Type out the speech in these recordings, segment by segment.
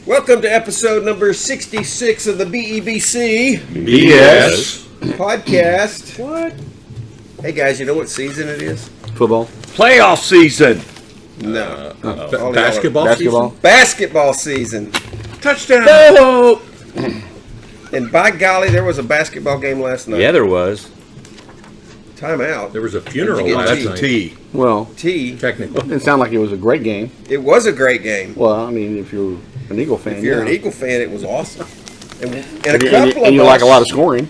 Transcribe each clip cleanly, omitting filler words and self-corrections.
Welcome to episode number 66 of the BEBC BS Podcast. What? Hey guys, you know what season it is? Football. Playoff season. No. Basketball. Basketball season. Touchdown. Oh! And by golly, there was a basketball game last night. Yeah, there was. Timeout. There was a funeral Did you get last tea? night. T. Well, T. Technically. it sounded like it was a great game. It was a great game. Well, I mean, if you're an Eagle fan, If you're an yeah. Eagle fan, it was awesome. And a And couple you of like a lot of us scoring.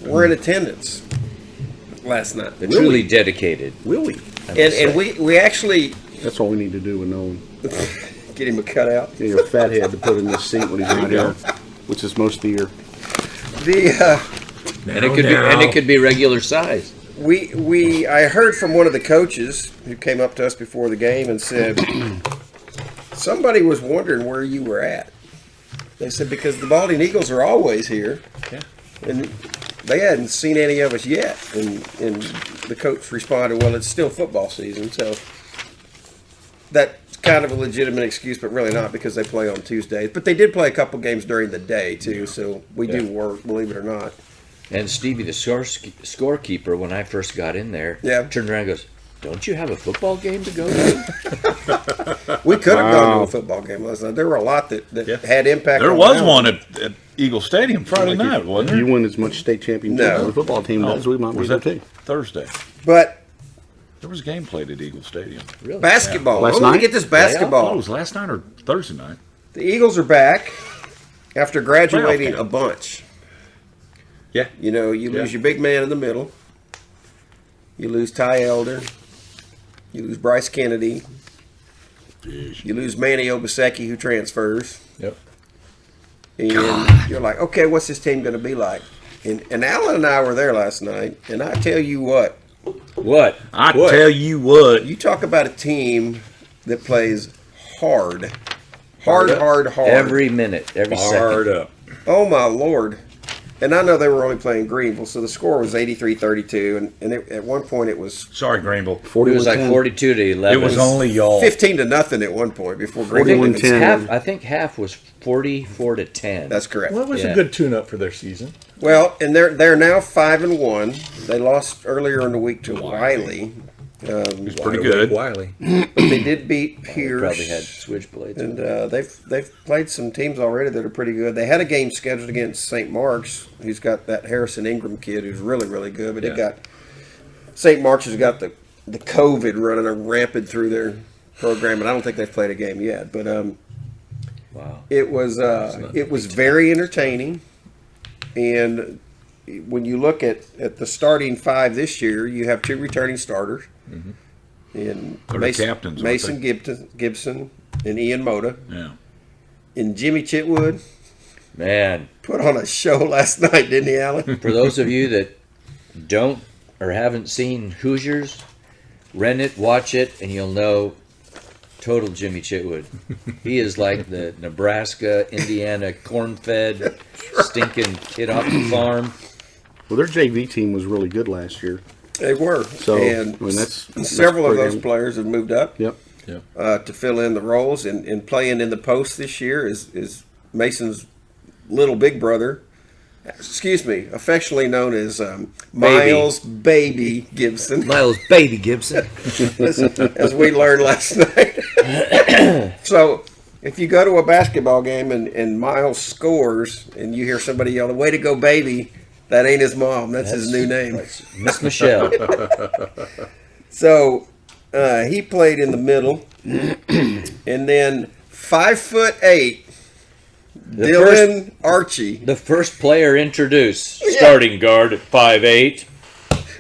were in attendance last night. The truly dedicated. Willie. And we actually That's all we need to do with Nolan. get him a cutout. Get your fat head to put in this seat when he's not here, which is most of the year. And it could be regular size. I heard from one of the coaches who came up to us before the game and said somebody was wondering where you were at. They said because the Balding Eagles are always here, and they hadn't seen any of us yet. And the coach responded, "Well, it's still football season, so that's kind of a legitimate excuse, but really not because they play on Tuesdays. But they did play a couple games during the day too, so we do work, believe it or not." And Stevie, the scorekeeper, when I first got in there, turned around and goes, "Don't you have a football game to go to?" We could have gone to a football game last night. There were a lot that had impact. There on was the one at Eagle Stadium Friday night, wasn't If there? you win as much state championship as the football team does, we might be Was there that too. Thursday? But There was a game played at Eagle Stadium. Really? basketball. Last Let me night? get this Oh, it basketball. was last night or Thursday night? The Eagles are back after graduating Playoff a game. bunch. Yeah. You know, you lose your big man in the middle. You lose Ty Elder. You lose Bryce Kennedy. You lose Manny Obaseki, who transfers. Yep. And you're like, okay, what's this team going to be like? And Alan and I were there last night, and I tell you what, What? Tell you what. you talk about a team that plays hard. Hard. Every minute, every Fired second. up. Oh, my Lord. And I know they were only playing Greenville, so the score was 83-32, and at one point it was Sorry, Greenville. It was like 42 to 11. It was only y'all. 15-0 at one point before Greenville. 41-10. even- half. I think half was 44 to 10. That's correct. Well, it was Yeah. a good tune-up for their season. Well, and they're now 5-1. They lost earlier in the week to Wiley. It's pretty good. Wiley. But they did beat They Pierce. probably had switchblades. And they've played some teams already that are pretty good. They had a game scheduled against St. Mark's. Who's got that Harrison Ingram kid who's really, really good. But it got St. Mark's has got the COVID running rampant through their program, and I don't think they've played a game yet. But Wow. it was very entertaining. And when you look at the starting five this year, you have two returning starters. And They're the captains, aren't Mason Gibson and Ian Moda. Yeah. And Jimmy Chitwood Man, put on a show last night, didn't he, Alan? for those of you that don't or haven't seen Hoosiers, rent it, watch it, and you'll know total Jimmy Chitwood. He is like the Nebraska, Indiana corn-fed, stinking kid off the farm. Well, their JV team was really good last year. They were. So, and I mean, that's several of pretty those players have moved up Yep. to fill in the roles. And playing in the post this year is Mason's little big brother. Excuse me, affectionately known as Miles Baby Gibson. Miles Baby Gibson. as we learned last night. So if you go to a basketball game and Miles scores and you hear somebody yelling, "Way to go, baby," that ain't his mom. That's his new name. Miss Michelle. So he played in the middle. And then 5'8", Dylan Archie. The first player introduced, starting guard at 5'8".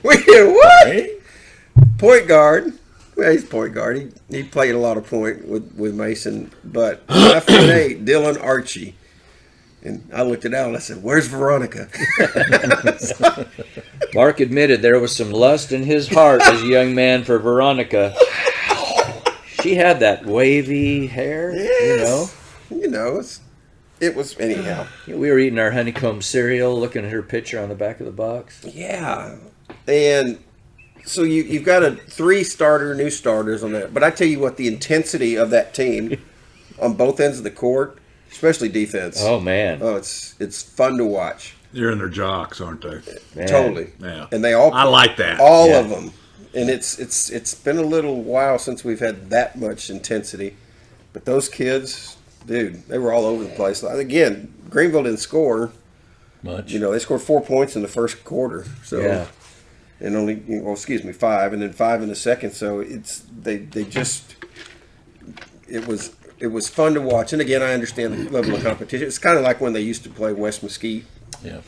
We did what? Point guard. Well, he's point guard. He played a lot of point with Mason, but 5'8", Dylan Archie. And I looked at Al and I said, "Where's Veronica?" Mark admitted there was some lust in his heart as a young man for Veronica. She had that wavy hair, Yes. You know, it was anyhow. We were eating our honeycomb cereal, looking at her picture on the back of the box. Yeah, and so you've got three new starters on that. But I tell you what, the intensity of that team on both ends of the court especially defense. Oh man. Oh, it's fun to watch. They're in their jocks, aren't they? Man. Totally. Yeah. And they all. I like that. All of them. And it's been a little while since we've had that much intensity, but those kids, dude, they were all over the place. Again, Greenville didn't score much. They scored 4 points in the first quarter. So, and only 5, and then 5 in the second. So it was fun to watch. And again, I understand the level of competition. It's kind of like when they used to play West Mesquite,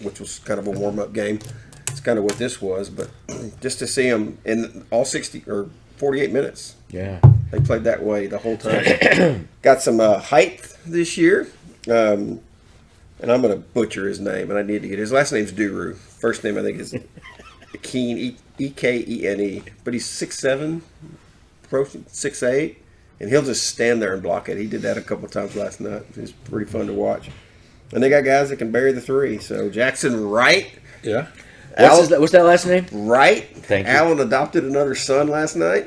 which was kind of a warm up game. It's kind of what this was, but just to see them in all 60 or 48 minutes. Yeah. They played that way the whole time. Got some height this year. And I'm going to butcher his name, and I need to get his last name's Duru. First name I think is Ekene, Ekene. But he's 6'7", 6'8", and he'll just stand there and block it. He did that a couple times last night. It was pretty fun to watch. And they got guys that can bury the three. So Jackson Wright. Yeah. What's that last name? Wright. Thank you. Alan adopted another son last night.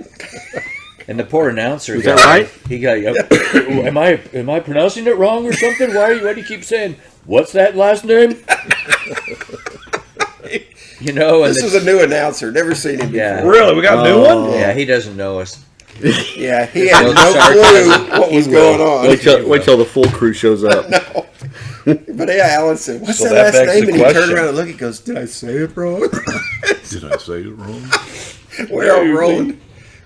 And the poor announcer. Is that right? He got. Am I pronouncing it wrong or something? Why do you keep saying what's that last name? And this is a new announcer. Never seen him before. Really? We got a new one? Yeah, he doesn't know us. Yeah, he had no clue what was going on. Wait till the full crew shows up. No. But yeah, Alan said, what's So that that last begs name? the And he turned question. around and looked. He goes, did I say it wrong? Did I say it wrong? We're all rolling.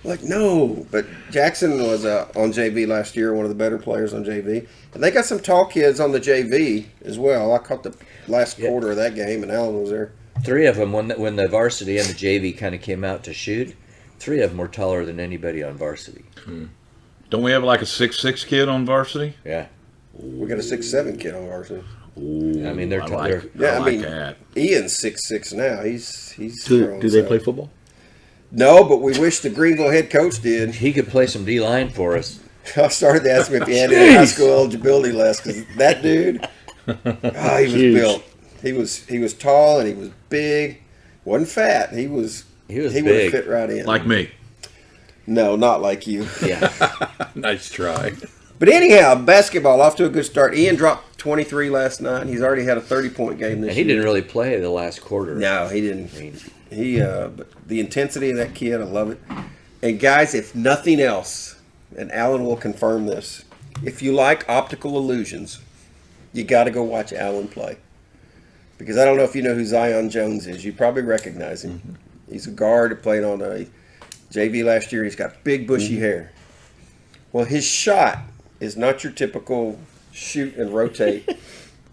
Like, no. But Jackson was on JV last year, one of the better players on JV. And they got some tall kids on the JV as well. I caught the last quarter of that game, and Alan was there. 3 of them, when the varsity and the JV kind of came out to shoot, 3 of them were taller than anybody on varsity. Don't we have like a 6'6" kid on varsity? Yeah. We got a 6'7" kid on varsity. I mean, they're I taller. like, Yeah, I I like mean, that. Ian's 6'6" now. He's Do grown, they so. play football? No, but we wish the Greenville head coach did. He could play some D-line for us. I started to ask him if he had any high school eligibility less, because that dude, he was Huge. built. He was tall and he was big. Wasn't fat. He would have big. fit right in. Like me. No, not like you. Yeah. Nice try. But anyhow, basketball off to a good start. Ian dropped 23 last night. And he's already had a 30-point game this And year. he didn't really play the last quarter. No, he didn't. I mean, But the intensity of that kid, I love it. And guys, if nothing else, and Alan will confirm this, if you like optical illusions, you got to go watch Alan play. Because I don't know if you know who Zion Jones is. You probably recognize him. Mm-hmm. He's a guard that played on a JV last year. He's got big bushy hair. Well, his shot is not your typical shoot and rotate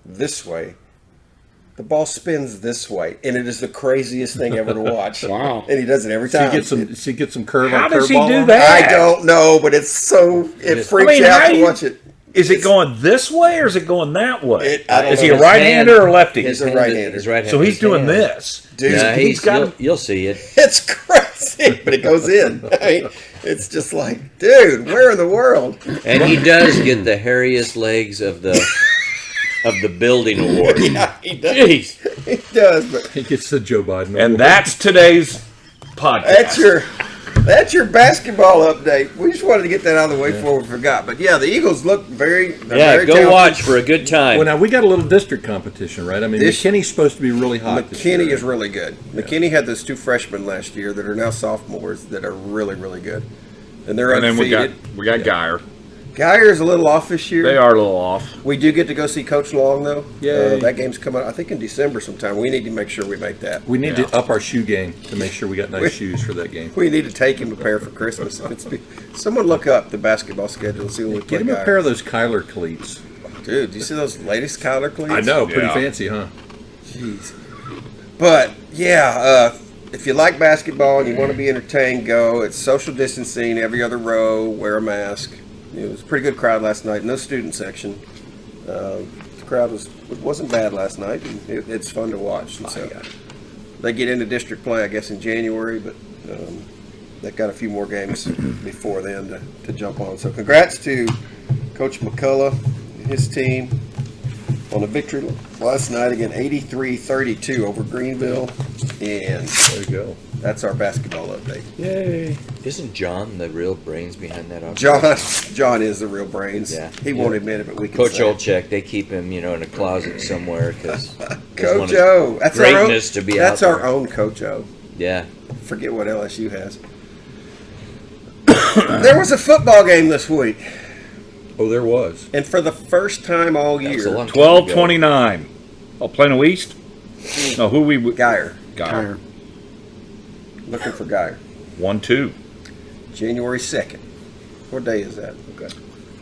this way. The ball spins this way, and it is the craziest thing ever to watch. Wow. And he does it every time. Does he get some curve How on does he curveball do on? that? I don't know, but it freaks I mean, you out how to you- watch it. Is it going this way or is it going that way? I don't Is know. he a His right-hander hand- or lefty? He's a hand- right-hander. his right hand. So he's his doing hand. this. Dude, Yeah, he's got- you'll see it. it's crazy, but it goes in. I mean, it's just like, dude, where in the world? And he does get the hairiest legs of the building award. Yeah, he does. Jeez. He does, but He gets the Joe Biden. And award. that's today's podcast. that's your basketball update. We just wanted to get that out of the way before we forgot. But yeah, the Eagles look very Yeah, very go talented. watch for a good time. Well, now we got a little district competition, right? I mean, This- McKinney's supposed to be really hot. this McKinney year. is really good. McKinney had those 2 freshmen last year that are now sophomores that are really, really good. And they're And then undefeated. we got Geyer. Geyer's a little off this year. They are a little off. We do get to go see Coach Long, though. Yay. That game's coming, I think, in December sometime. We need to make sure we make that. We need to up our shoe game to make sure we got nice shoes for that game. We need to take him to prepare for Christmas. Someone look up the basketball schedule and see when we play Get him a Geyer. pair of those Kyler cleats. Dude, do you see those latest Kyler cleats? I know, pretty Yeah. fancy, huh? Jeez. But, yeah, if you like basketball and you want to be entertained, go. It's social distancing, every other row, wear a mask. It was a pretty good crowd last night. No student section. The crowd wasn't bad last night. And it's fun to watch. And so they get into district play, I guess, in January, but they've got a few more games before then to jump on. So congrats to Coach McCullough and his team on a victory last night again, 83-32 over Greenville. And There you go. That's our basketball update. Yay. Isn't John the real brains behind that operation? John is the real brains. Yeah. He won't admit it, but we can Coach say it. Olchek, they keep him, in a closet somewhere because Coach O. That's our own. greatness to be That's out our there. own Coach O. Yeah. Forget what LSU has. There was a football game this week, Oh, there was. and for the first time all That was a year, long time ago. 12-29. Oh, Plano East? No, who we... Geyer. Geyer. Looking for Geyer. 1-2. January 2nd. What day is that? Okay.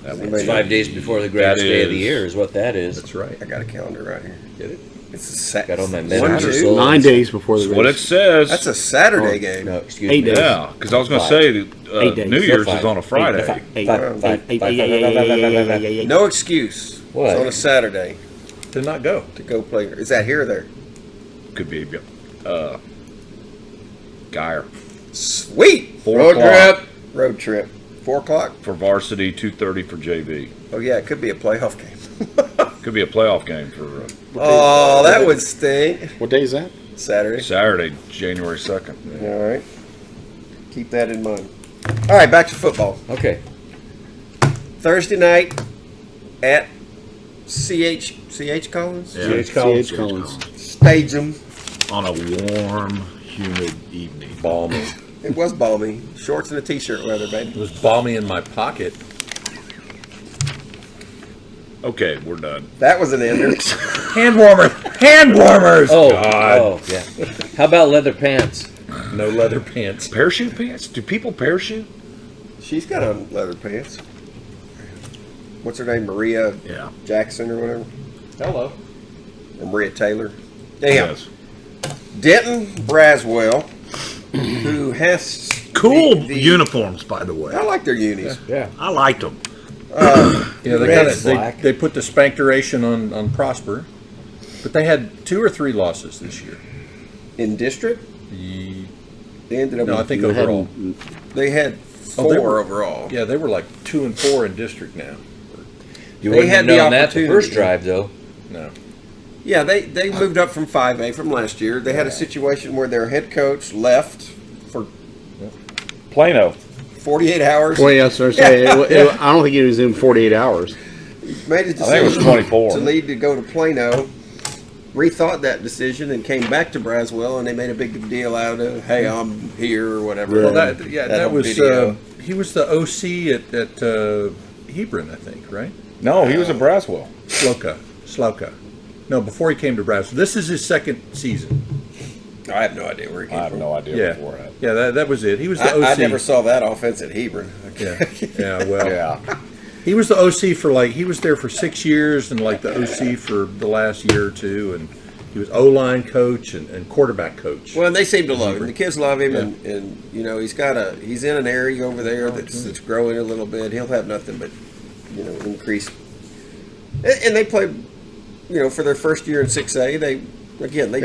It's 5 days before the greatest That day of the is- year is what that is. That's right. I got a calendar right here. Get it? It's a Saturday. Got all my 1, memories. 2. 9 days before the That's what it race. says. That's a Saturday game. No, excuse 8 me. days. Yeah, because I was going to 5. say that 8 days. New Year's Five. is on a Friday. No excuse. What? It's on a Saturday Did not go. to go play. Is that here or there? Could be Geyer. Sweet. 4 Road o'clock trip. Road trip. 4 o'clock? for varsity, 2:30 for JV. Oh, yeah, it could be a playoff game. Could be a playoff game for Oh, that would stink. What day is that? Saturday. Saturday, January 2nd. All right. Keep that in mind. All right, back to football. Okay. Thursday night at CH Collins? Yeah. C.H. Collins. Stadium. On a warm, humid evening. Balmy. It was balmy. Shorts and a t-shirt weather, baby. It was balmy in my pocket. Okay, we're done. That was an ender. Hand warmers. Hand warmers. Oh, God. oh, yeah. How about leather pants? No leather pants. Parachute pants? Do people parachute? She's got on leather pants. What's her name? Maria Yeah. Jackson or whatever? Hello. Or Maria Taylor? Damn. Yes. Denton Braswell, who has Cool the- uniforms, by the way. I like their unis. Yeah. I liked them. Yeah, they Red got and black. they put the spankduration on Prosper, but they had 2 or 3 losses this year. In district, Ye- they ended up. No, I with- think overall. they had Oh, 4 they were- overall. Yeah, they were like 2 and 4 in district now. You They wouldn't had have the known that the opportunity. first drive, though. No. Yeah, they moved up from 5A from last year. They had a situation where their head coach left for Plano. 48 hours. Well, yes, sir. I don't think he was in 48 hours. Made his I think it was decision 24. to leave to go to Plano. Rethought that decision and came back to Braswell, and they made a big deal out of, "Hey, I'm here" or whatever. Well, that whole was video. he was the OC at Hebron, I think, right? No, he was a Braswell. Slauka. No, before he came to Braswell. This is his second season. I have no idea where he came I have from. no idea Yeah, before that. yeah, that was it. He was the OC. I never saw that offense at Hebron. Yeah, well, Yeah. he was the OC for he was there for 6 years and like the OC for the last year or two, and he was O-line coach and quarterback coach. Well, and they seem to love him. The kids love him, and you know he's in an area over there that's growing a little bit. He'll have nothing but increase. And they played, for their first year in 6A. They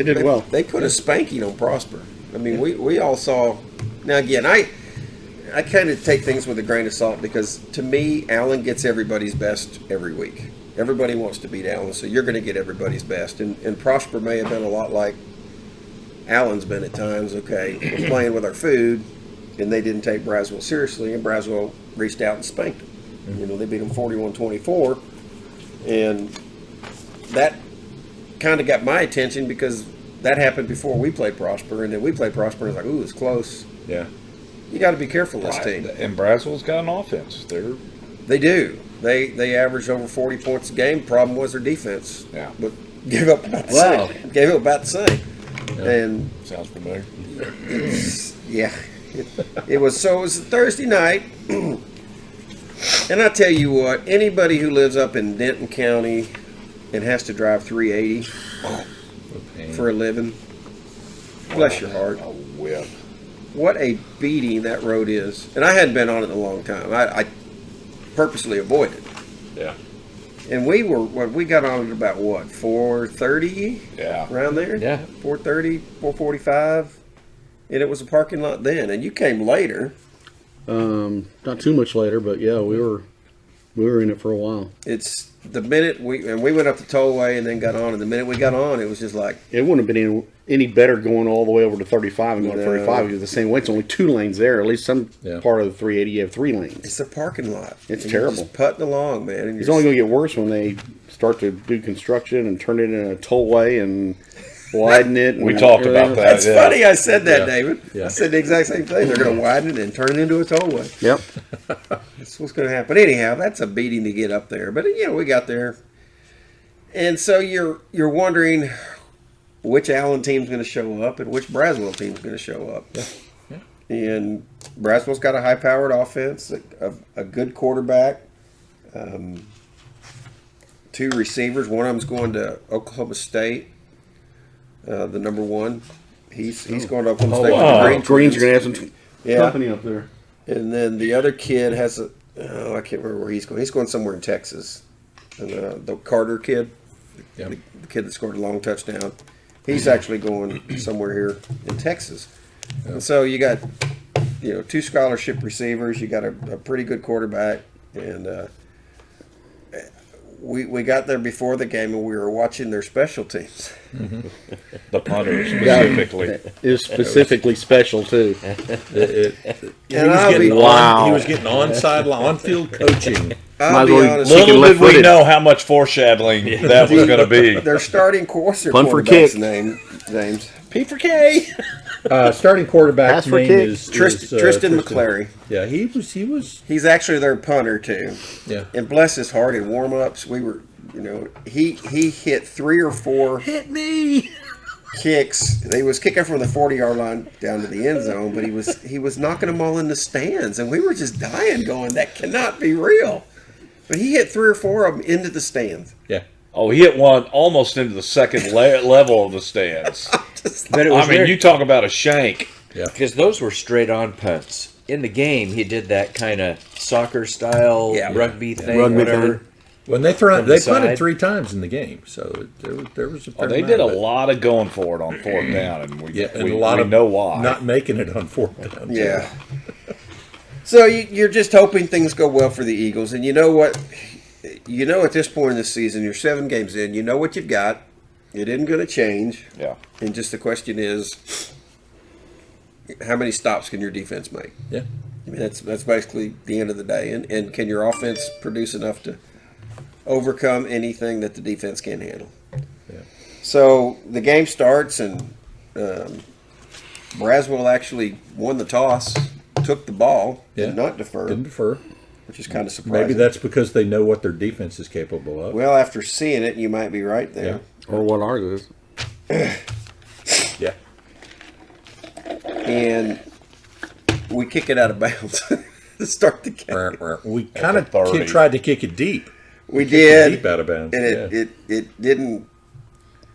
did well. They put a spanking on Prosper. I mean, we all saw. Now again, I kind of take things with a grain of salt because to me, Allen gets everybody's best every week. Everybody wants to beat Allen, so you're going to get everybody's best. And Prosper may have been a lot like Allen's been at times. Okay, we're playing with our food, and they didn't take Braswell seriously, and Braswell reached out and spanked them. They beat them 41-24, and that kind of got my attention because that happened before we played Prosper, and then we played Prosper, and it's like, ooh, it's close. Yeah. You got to be careful this team. And Braswell's got an offense. They do. They averaged over 40 points a game. Problem was their defense. Yeah. But gave up about the Wow. same. Gave up about the same. And Sounds familiar. it was Thursday night. And I tell you what, anybody who lives up in Denton County and has to drive 380 for a living, bless your heart. A whip. What a beating that road is. And I hadn't been on it in a long time. I purposely avoided it. Yeah. And we got on it about 4:30? Yeah. Around there? Yeah. 4:30, 4:45. And it was a parking lot then. And you came later. Not too much later, but yeah, we were. We were in it for a while. It's the minute we went up the tollway and then got on, and the minute we got on, it was just like It wouldn't have been any better going all the way over to 35 and going to 35 because the same way. It's only 2 lanes there. At least some part of the 380 you have 3 lanes. it's a parking lot. It's And terrible. you're just putting along, man. And It's only going to get worse when they start to do construction and turn it into a tollway and widen it. And We talked about everything. that. That's yeah. funny. I said that, Yeah. David. Yeah. I said the exact same thing. They're going to widen it and turn it into a tollway. Yep. That's what's going to happen. Anyhow, that's a beating to get up there. But we got there, and so you're wondering which Allen team's going to show up and which Braswell team's going to show up. Yeah. And Braswell's got a high-powered offense, a good quarterback, 2 receivers. One of them's going to Oklahoma State, the number 1. He's going to Oklahoma State wow. with the Green Greens Twins. are going to have some Yeah. company up there. And then the other kid has I can't remember where he's going. He's going somewhere in Texas. And the Carter kid, Yep. the kid that scored a long touchdown, he's actually going somewhere here in Texas. And so you got, 2 scholarship receivers. You got a pretty good quarterback, and we got there before the game, and we were watching their special teams. The punter specifically. It was specifically special, too. And I'll be- Wow. He was getting on-field coaching. I'll Might as be well honest. kick it Little did we left-footed. know how much foreshadowing that was going to be. Their starting quarterback's Punt for kick. names. P for K. Starting quarterback Pass for name kick. is Tristan McClary. Yeah, he was. He's actually their punter too. Yeah. And bless his heart, in warm-ups, we were, he hit 3 or 4 Hit me! kicks. He was kicking from the 40-yard line down to the end zone, but he was knocking them all in the stands, and we were just dying, going, that cannot be real. But he hit 3 or 4 of them into the stands. Yeah. Oh, he hit one almost into the second level of the stands. But it was I mean, very- you talk about a shank. Yeah. because those were straight on punts. In the game, he did that kind of soccer style Yeah. rugby thing, Rugby whatever. thing. When they From the punted side. 3 times in the game, so there was a. Oh, fair they amount did a of it. lot of going for it on 4th down, and we, Yeah, and we, a lot we of know why. not making it on 4th down. too. Yeah. So you're just hoping things go well for the Eagles, and you know what? At this point in the season, you're 7 games in. You know what you've got. It isn't going to change. Yeah. And just the question is, how many stops can your defense make? Yeah. I mean, that's basically the end of the day. And can your offense produce enough to overcome anything that the defense can't handle? Yeah. So the game starts, and Braswell actually won the toss, took the ball, Yeah. did not defer, Didn't defer. which is kind of surprising. Maybe that's because they know what their defense is capable of. Well, after seeing it, you might be right there. Or what ours is. Yeah. And we kick it out of bounds to start the game. We kind of 30. tried to kick it deep. We Deep did, out of bounds. and yeah. it didn't.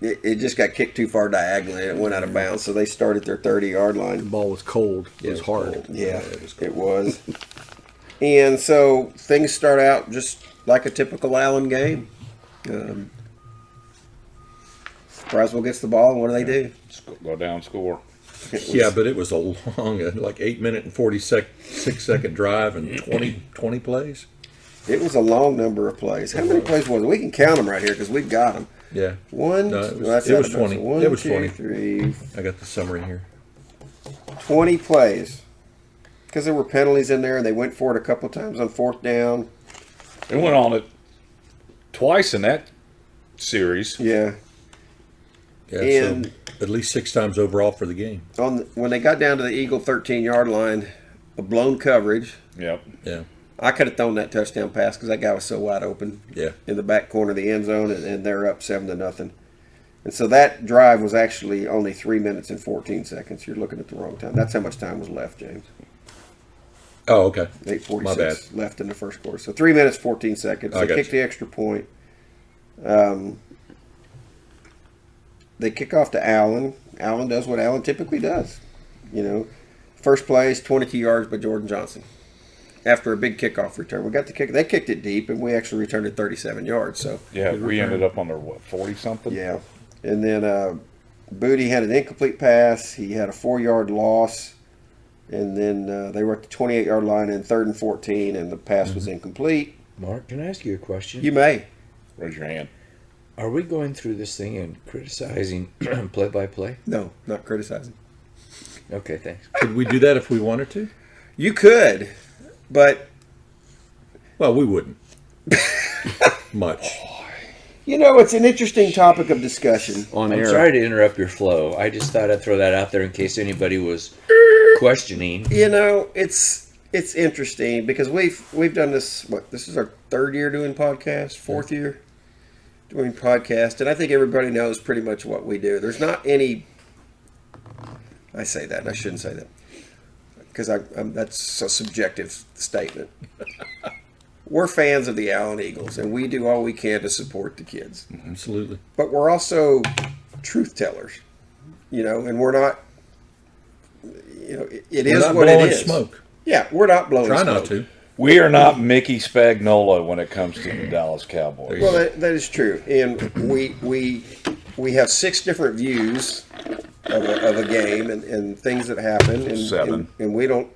It just got kicked too far diagonally, and it went out of bounds. So they started their 30-yard The line. ball was cold. It was hard. cold. Yeah, it was cool. it was. And so things start out just like a typical Allen game. Braswell gets the ball, and what do? Go down, score. Yeah, but it was a long, like 8-minute and 46-second drive and 20 plays. It was a long number of plays. How many plays was it? We can count them right here because we've got them. Yeah. One, No, it was- well, that's it was out of bounds. 20. One, It was 2, 20. 3, I got the summary here. 20 plays. Because there were penalties in there, and they went for it a couple times on 4th down. They went on it twice in that series. Yeah. Yeah, And- so at least 6 times overall for the game. When they got down to the Eagle 13-yard line, a blown coverage. Yep. Yeah. I could have thrown that touchdown pass because that guy was so wide open Yeah. in the back corner of the end zone, and they're up 7-0. And so that drive was actually only 3 minutes and 14 seconds. You're looking at the wrong time. That's how much time was left, James. Oh, okay. 8:46 My bad. left in the first quarter. So 3 minutes, 14 seconds. I They got kicked you. the extra point. They kick off to Allen. Allen does what Allen typically does. First play is 22 yards by Jordan Johnson after a big kickoff return. We got the kick. They kicked it deep, and we actually returned it 37 yards. So Yeah, we ended up on their, 40-something? yeah. And then Booty had an incomplete pass. He had a 4-yard loss. And then they were at the 28-yard line in 3rd and 14, and the pass was incomplete. Mark, can I ask you a question? You may. Raise your hand. Are we going through this thing and criticizing play-by-play? No, not criticizing. Okay, thanks. Could we do that if we wanted to? You could, but Well, we wouldn't. Much. it's an interesting topic of discussion. On I'm air. sorry to interrupt your flow. I just thought I'd throw that out there in case anybody was questioning. It's interesting because we've done this. This is our third year doing podcast, fourth year doing podcast, and I think everybody knows pretty much what we do. There's not any. I say that, and I shouldn't say that because that's a subjective statement. We're fans of the Allen Eagles, and we do all we can to support the kids. Absolutely. But we're also truth tellers, and we're not. It We're is not what it blowing is. smoke. Yeah, we're not blowing Try smoke. not to. We are not Mickey Spagnola when it comes to the Dallas Cowboys. Well, that is true, and we have 6 different views of a game and things that happen, and 7. and we don't.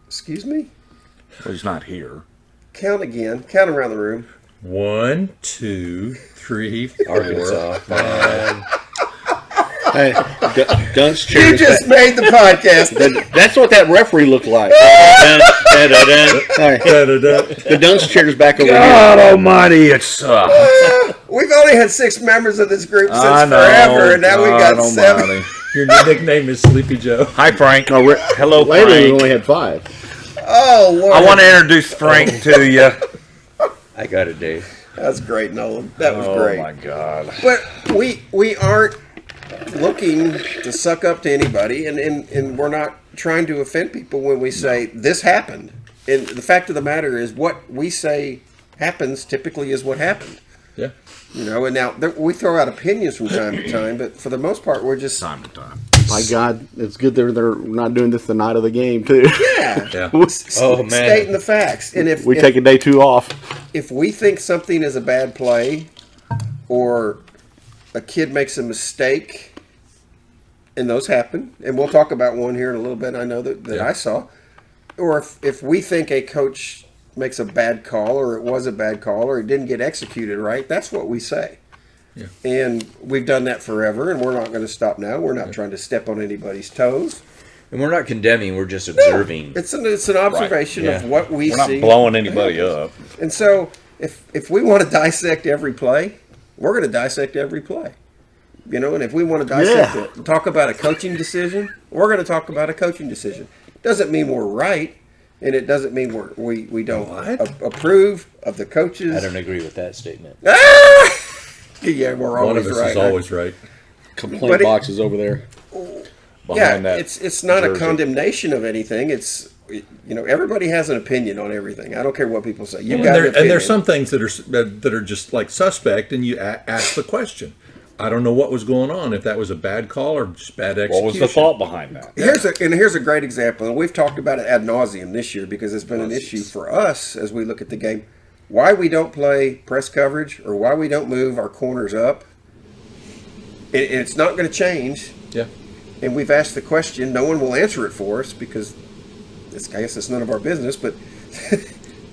Excuse me. Well, he's not here. Count again. Count around the room. 1, 2, 3, 4. Arkansas. Man. Hey, Dunk's You chairs. just made the podcast. That's what that referee looked like. Hey, Da-da-da. the Dunk's chair's back over God here. Almighty, it's We've only had 6 members of this group since I know, forever, and now we've God got 7. Almighty. Your new nickname is Sleepy Joe. Hi, Frank. Hello, Lately, we Frank. only had 5. Oh, Lord. I want to introduce Frank to you. I got it, Dave. That's great, Nolan. That was Oh great. my God. But we aren't looking to suck up to anybody, and we're not trying to offend people when we say this happened. And the fact of the matter is, what we say happens typically is what happened. Yeah. And now we throw out opinions from time to time, but for the most part, we're just Time to time. My God, it's good they're not doing this the night of the game, too. yeah. Oh, man. Stating the facts. And if We take a day 2 off. if we think something is a bad play, or a kid makes a mistake, and those happen, and we'll talk about one here in a little bit. I know that Yeah. I saw, or if we think a coach makes a bad call, or it was a bad call, or it didn't get executed right, that's what we say. Yeah. And we've done that forever, and we're not going to stop now. We're not trying to step on anybody's toes. And we're not condemning, we're just observing. It's an observation Yeah. of what we We're not see. blowing anybody up. And so, if we want to dissect every play, we're going to dissect every play. And if we want to dissect it, talk about a coaching decision, we're going to talk about a coaching decision. Doesn't mean we're right, and it doesn't mean we don't approve of the coaches. I don't agree with that statement. Yeah, we're One always of us right. is always right. Complaint But box is over there. Behind that it's not jersey. a condemnation of anything. It's everybody has an opinion on everything. I don't care what people say. You've And, got an there's opinion. some things that are just like suspect, and you ask the question. I don't know what was going on, if that was a bad call or just bad execution. What was the thought behind that? Here's a great example, and we've talked about it ad nauseum this year because it's been an issue for us as we look at the game. Why we don't play press coverage, or why we don't move our corners up, it's not going to change. Yeah. And we've asked the question. No one will answer it for us because I guess it's none of our business. But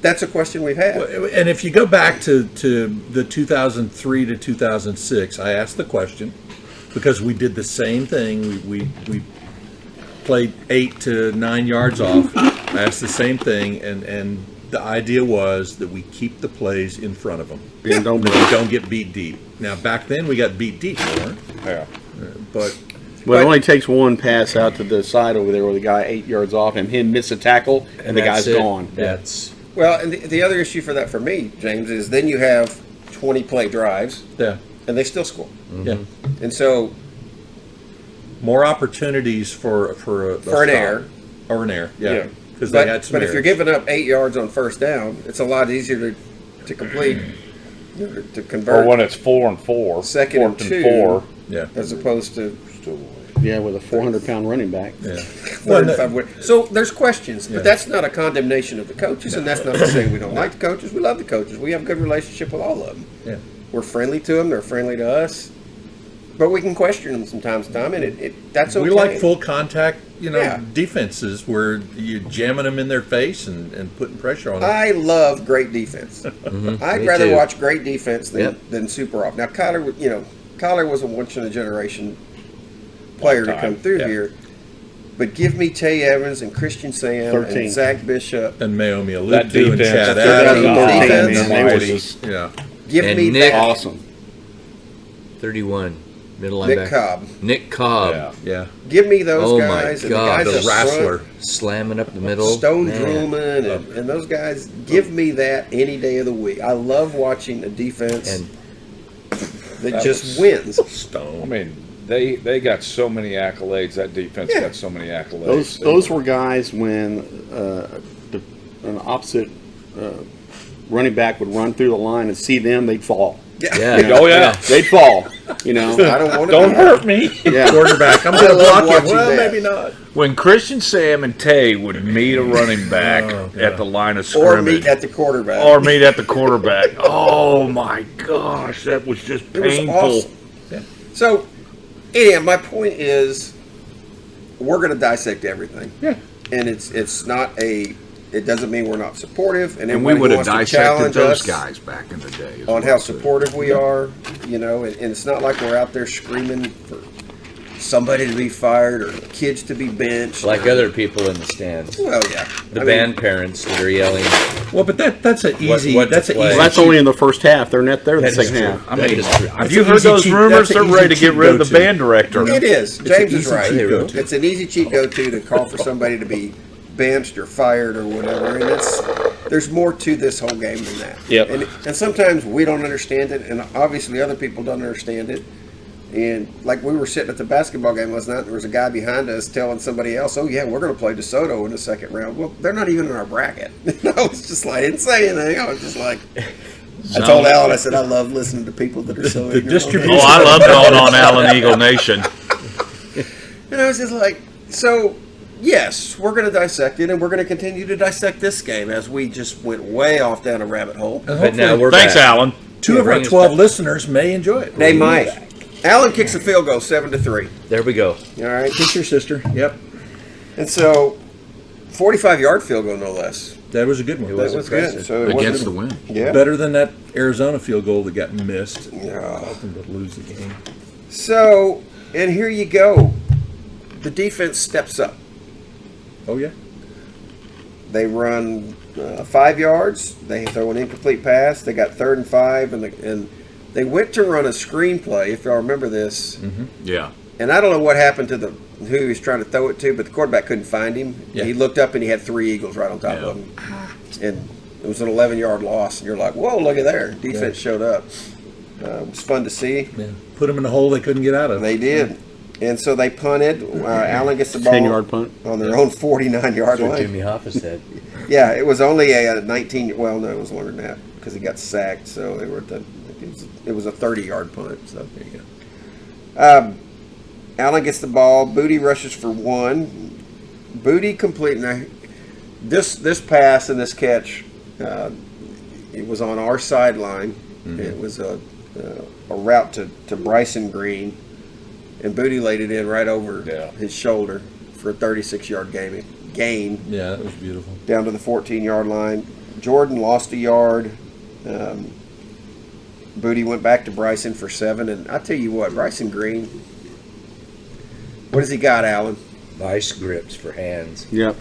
that's a question we've had. And if you go back to the 2003 to 2006, I asked the question because we did the same thing. We played 8 to 9 yards off. I asked the same thing, and the idea was that we keep the plays in front of them. And don't That we don't get beat deep. Now, back then, we got beat deep more. Yeah. But Well, it only takes one pass out to the side over there where the guy 8 yards off and him miss a tackle and the that's guy's it. gone. That's Well, and the other issue for that for me, James, is then you have 20 play drives yeah, and they still score. yeah, And so more opportunities for a an stop. error. Or an error, yeah, Yeah. because they had But some if you're errors. giving up 8 yards on first down, it's a lot easier to complete, to convert. Or when it's 4 and 4, Second and 4th 2. 4. Yeah, as opposed to Yeah, with a 400-pound running back. yeah. 35 win. So there's questions, Yeah. but that's not a condemnation of the coaches, and that's not to say we don't like the coaches. We love the coaches. We have a good relationship with all of them. Yeah. We're friendly to them. They're friendly to us. But we can question them from time to time, and that's okay. We like full contact, Yeah. defenses where you're jamming them in their face and putting pressure on them. I love great defense. I'd Me rather too. watch great defense than, Yep. than super off. Now, Kyler was a once-in-a-generation player to come through here. But give me Tay Evans and Christian Sam 13. and Zach Bishop. And Naomi That Alutu and defense, Chad that Adams. 2013, defense. man, they were Mighty. just Yeah. Give And me Nick- that. awesome. 31, middle Nick linebacker. Cobb. Nick Cobb. Yeah. Yeah. Give me those Oh my guys and God, the guys The up wrestler. front. Slamming up the middle. Stone Man. Drummond and those guys. Give me that any day of the week. I love watching a defense And that just wins. Stone. I mean, they got so many accolades. That defense Yeah. got so many accolades. Those were guys when an opposite running back would run through the line and see them, they'd fall. yeah. Oh, yeah. They'd fall. I don't want to Don't hurt me. Yeah. Quarterback. I'm going to love block you. watching Well, that. maybe not. When Christian Sam and Tay would meet a running back at the line of Or scrimmage, meet at the quarterback. or meet at the quarterback, oh my gosh, that was just It was painful. awesome. So, anyhow, my point is, we're going to dissect everything. Yeah. And it's not it doesn't mean we're not supportive. And And we everybody would who have wants to dissected challenge those us guys back in the day. is on what how I'm saying. supportive we are, and it's not like we're out there screaming for somebody to be fired or kids to be benched. Like other people in the stands. Well, yeah. The band parents that are yelling. Well, but that's an easy. what to That's an play. easy. Well, that's only in the first half. They're not there in the That is second true. half. I That mean, is true. have you an heard easy those cheat- rumors? that's They're an ready to easy get cheat rid of the go-to. band director. It is. It's James an is easy right. cheat go-to. It's an easy cheat go-to to call for somebody to be benched or fired or whatever, and there's more to this whole game than that. Yep. And sometimes we don't understand it, and obviously other people don't understand it. And like we were sitting at the basketball game last night, there was a guy behind us telling somebody else, "Oh yeah, we're going to play DeSoto in the second round." Well, they're not even in our bracket. I was just like, I didn't say anything. I was just like, I told Alan, I said, I love listening to people that are so The ignorant. distribution- Oh, I love going on Allen Eagle Nation. And I was just like, so, yes, we're going to dissect it, and we're going to continue to dissect this game as we just went way off down a rabbit hole. But now we're Thanks, back. Alan. Two Yeah, of our bring us 12 back. listeners may enjoy it. They might. Alan kicks a field goal 7-3. There we go. All right. Kiss your sister. Yep. And so, 45-yard field goal, no less. That was a good one. That was good. So it Against the wasn't- win. Yeah. Better than that Arizona field goal that got missed. Yeah. Helped them to lose the game. So, and here you go. The defense steps up. Oh, yeah. They run 5 yards. They throw an incomplete pass. They got 3rd and 5, and they went to run a screenplay. If y'all remember this, Yeah. and I don't know what happened to who he was trying to throw it to, but the quarterback couldn't find him. Yeah. He looked up and he had 3 Eagles right on top Yeah. of him, and it was an 11-yard loss. And you're like, "Whoa, look at there! Defense showed up." It was fun to see. Yeah. Put them in a hole they couldn't get out of. They did. And so they punted. Allen gets the ball 10-yard punt. on their own 49-yard That's what line. Jimmy Hoffa said. Yeah, it was only a 19. Well, no, it was longer than that because he got sacked. So they were it was a 30-yard punt. So There you go. Allen gets the ball. Booty rushes for 1. Booty complete. Now, this pass and this catch, it was on our sideline. It was a route to Bryson Green, and Booty laid it in right over his shoulder for a 36-yard gain Yeah, that was beautiful. down to the 14-yard line. Jordan lost a yard. Booty went back to Bryson for 7, and I tell you what, Bryson Green, what has he got, Alan? Vice grips for hands. Yep.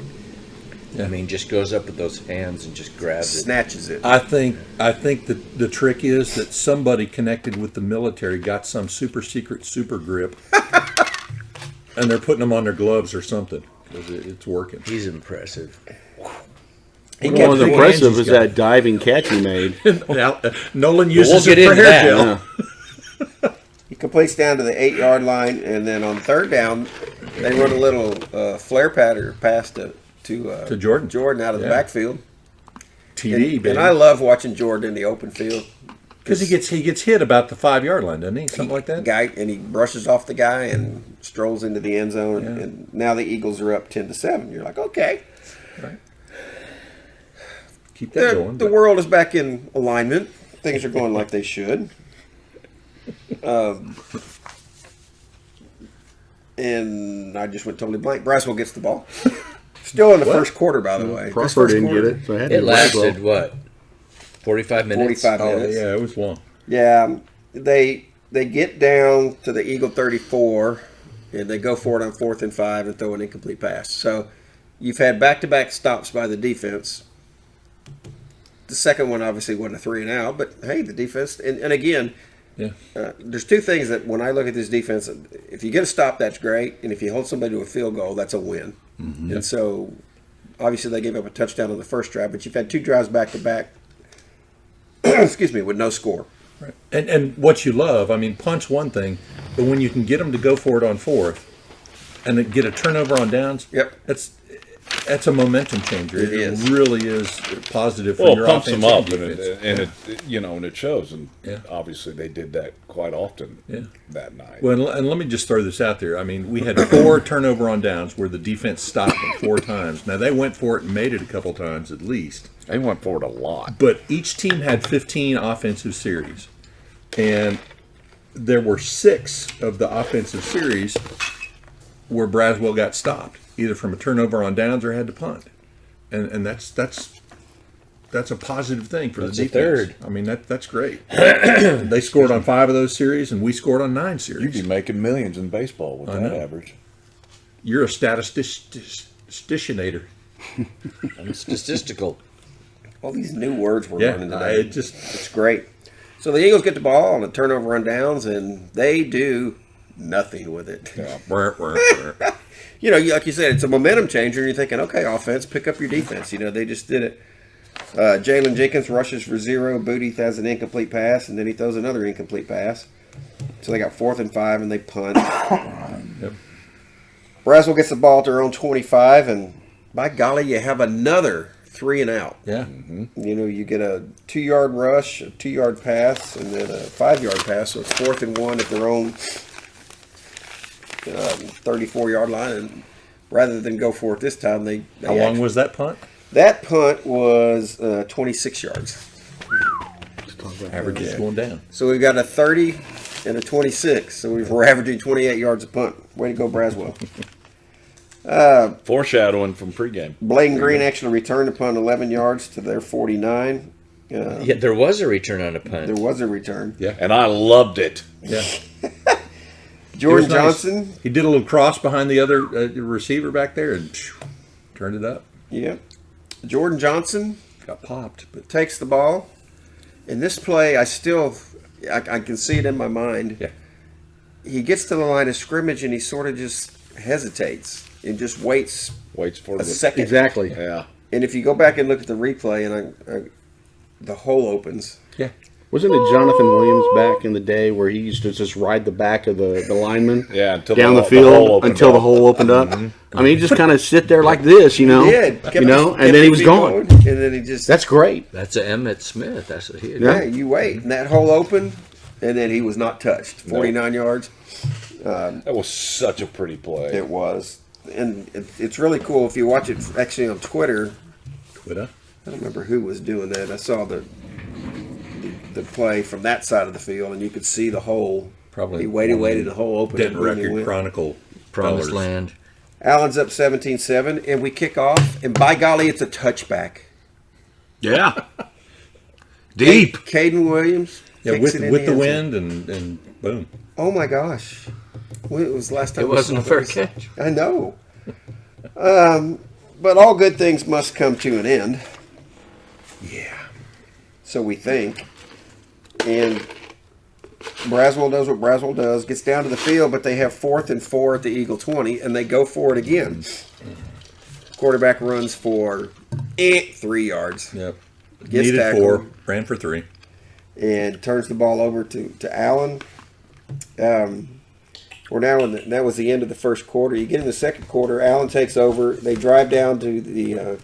Yeah. I mean, just goes up with those hands and just grabs it. Snatches it. I think that the trick is that somebody connected with the military got some super secret super grip, and they're putting them on their gloves or something because it's working. He's impressive. He One of the big impressive hands is he's got. that diving catch he made. Now, Nolan uses get it for into hair that. gel. He completes down to the 8-yard line, and then on 3rd down, they run a little flare pattern pass to Jordan. Jordan out of the Yeah. backfield. TD, And I love watching Jordan in the open field. because he gets hit about the 5-yard line, doesn't he? Something like that. Guy, and he brushes off the guy and strolls into the end zone. Yeah. And now the Eagles are up 10-7. You're like, okay, Keep that going. the but- world is back in alignment. Things are going like they should. and I just went totally blank. Braswell gets the ball. Still in the first quarter, by the way. Prosper didn't get it. So it had to It be lasted, Braswell. what, 45 minutes? 45 minutes. Yeah, it was long. Yeah, they get down to the Eagle 34, and they go for it on 4th and 5 and throw an incomplete pass. So you've had back-to-back stops by the defense. The second one obviously wasn't a 3 and out, but hey, the defense, and again, Yeah. there's two things that when I look at this defense, if you get a stop, that's great, and if you hold somebody to a field goal, that's a win. Mm-hmm. And so obviously they gave up a touchdown on the first drive, but you've had 2 drives back-to-back, excuse me, with no score. Right. And what you love, I mean, punt's one thing, but when you can get them to go for it on 4th and then get a turnover on downs, Yep. that's a momentum changer. It is. Really is positive for Well, your it pumps offense them up, and defense. and it and it shows. And Yeah. obviously, they did that quite often Yeah. that night. Well, and let me just throw this out there. I mean, we had 4 turnover on downs where the defense stopped them 4 times. Now, they went for it and made it a couple times at least. They went forward a lot. But each team had 15 offensive series. And there were 6 of the offensive series where Braswell got stopped, either from a turnover on downs or had to punt. And that's a positive thing for That's the a defense. third. I mean, that's great. They scored on 5 of those series, and we scored on 9 You'd series. be making millions in baseball with I that know. average. You're a statisticianator. I'm statistical. All these new words we're Yeah, learning today. it's Great. So the Eagles get the ball on a turnover on downs, and they do nothing with it. You know, like you said, it's a momentum changer, and you're thinking, okay, offense, pick up your defense. You know, they just did it. Jalen Jenkins rushes for 0. Booty has an incomplete pass, and then he throws another incomplete pass. So they got 4th and 5, and they punt. Yep. Braswell gets the ball at their own 25, and by golly, you have another 3 and out. Yeah. You know, you get a 2-yard rush, a 2-yard pass, and then a 5-yard pass. So it's 4th and 1 at their own 34-yard line. And rather than go for it this time, they How long was that punt? that punt was 26 yards. Average is going down. So we've got a 30 and a 26. So we're averaging 28 yards a punt. Way to go, Braswell. Foreshadowing from pregame. Blaine Green actually returned the punt 11 yards to their 49. Yeah, there was a return on a punt. There was a return. Yeah, and I loved it. Yeah. Jordan It was nice. Johnson. He did a little cross behind the other receiver back there and turned it up. Yeah. Jordan Johnson Got popped, but takes the ball. In this play, I can see it in my mind. Yeah. He gets to the line of scrimmage and he sort of just hesitates and just waits Waits for a the second. Exactly. Yeah. And if you go back and look at the replay, and the hole opens. yeah. Wasn't it Jonathan Williams back in the day where he used to just ride the back of the lineman Yeah, until down the the hole field opened until the up. hole opened up? I mean, he just kind of sit there like this, you know, He did. Kept you know, kept and then he was feet gone. going, and then he just That's great. That's a Emmett Smith. That's what he did. yeah. You wait, and that hole opened, and then he was not touched. 49 yards. That was such a pretty play. It was, and it's really cool if you watch it actually on Twitter. Twitter. I don't remember who was doing that. I saw the play from that side of the field, and you could see the hole. Probably He waited, the hole opened. Denton and then he Record went. Chronicle. Promised fellas. land. Allen's up 17-7, and we kick off, and by golly, it's a touchback. Yeah. Deep. Caden Williams. Yeah, kicks with it in the end zone. wind and boom. Oh my gosh! When it was the last time It we wasn't a saw fair this? catch. I know. But all good things must come to an end. Yeah. So we think. And Braswell does what Braswell does, gets down to the field, but they have 4th and 4 at the Eagle 20, and they go for it again. Quarterback runs for 3 yards Yep. Gets Needed tackled. 4, ran for 3. and turns the ball over to Allen. We're now in that was the end of the first quarter. You get in the second quarter, Allen takes over. They drive down to the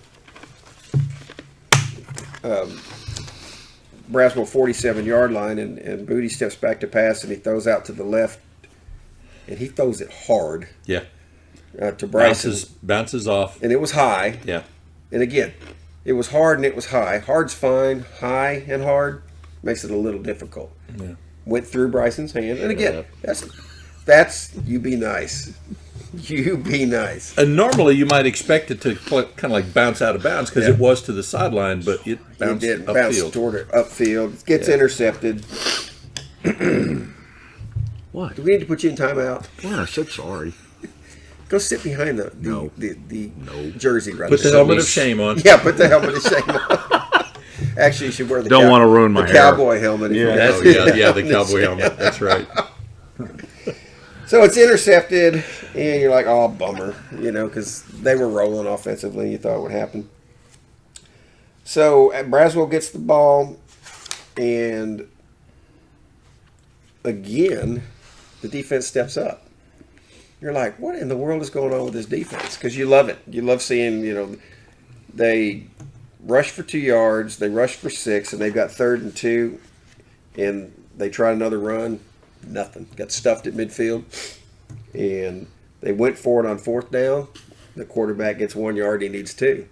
Braswell 47-yard line, and Booty steps back to pass, and he throws out to the left, and he throws it hard Yeah. to Bryson. Bounces off. And it was high. Yeah. And again, it was hard and it was high. Hard's fine. High and hard makes it a little difficult. Yeah. Went through Bryson's hand. And again, that's you be nice. You be nice. And normally you might expect it to kind of like bounce out of bounds because it was to the sideline, but it bounced It did bounce upfield. toward it upfield. Gets intercepted. What? Do we need to put you in timeout? Yeah, I said sorry. Go sit behind the No. jersey right Put the there. helmet of shame on. Yeah, put the helmet of shame on. Actually, you should wear the Don't wanna ruin my the hair. cowboy helmet. if Yeah, you're gonna- The cowboy helmet. That's right. So it's intercepted, and you're like, oh, bummer, because they were rolling offensively, and you thought it would happen. So Braswell gets the ball, and again, the defense steps up. You're like, what in the world is going on with this defense? Because you love it. You love seeing, they rush for 2 yards, they rush for 6, and they've got 3rd and 2, and they tried another run. Nothing. Got stuffed at midfield. And they went for it on 4th down. The quarterback gets 1 yard. He needs 2.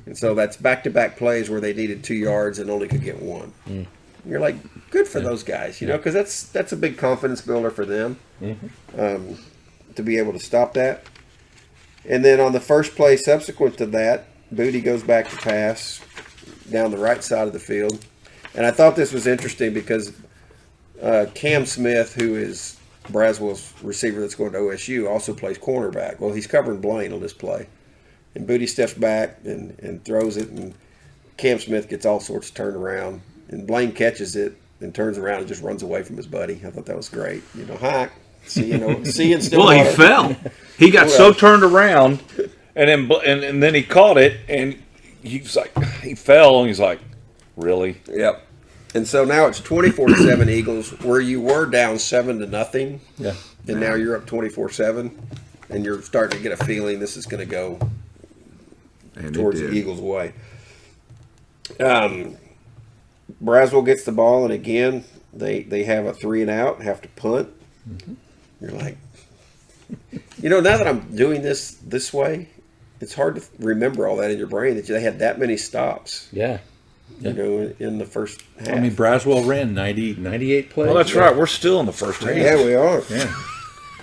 And so that's back-to-back plays where they needed 2 yards and only could get 1. You're like, good for those guys, because that's a big confidence builder for them to be able to stop that. And then on the first play subsequent to that, Booty goes back to pass down the right side of the field. And I thought this was interesting because Cam Smith, who is Braswell's receiver that's going to OSU, also plays cornerback. Well, he's covering Blaine on this play. And Booty steps back and throws it, and Cam Smith gets all sorts of turned around. And Blaine catches it and turns around and just runs away from his buddy. I thought that was great. Hi. See you in Stillwater. Well, he fell. He got so turned around, and then he caught it, and he fell, and he's like, really? Yep. And so now it's 24-7 Eagles, where you were down 7-0. Yeah. And now you're up 24-7, and you're starting to get a feeling this is going to go And towards it the did. Eagles' way. Braswell gets the ball, and again, they have a 3 and out, have to punt. You're like, now that I'm doing this way, it's hard to remember all that in your brain that they had that many stops. Yeah. In the first half. I mean, Braswell ran 98 plays. Well, that's right. We're still in the first half. Yeah, we are. Yeah.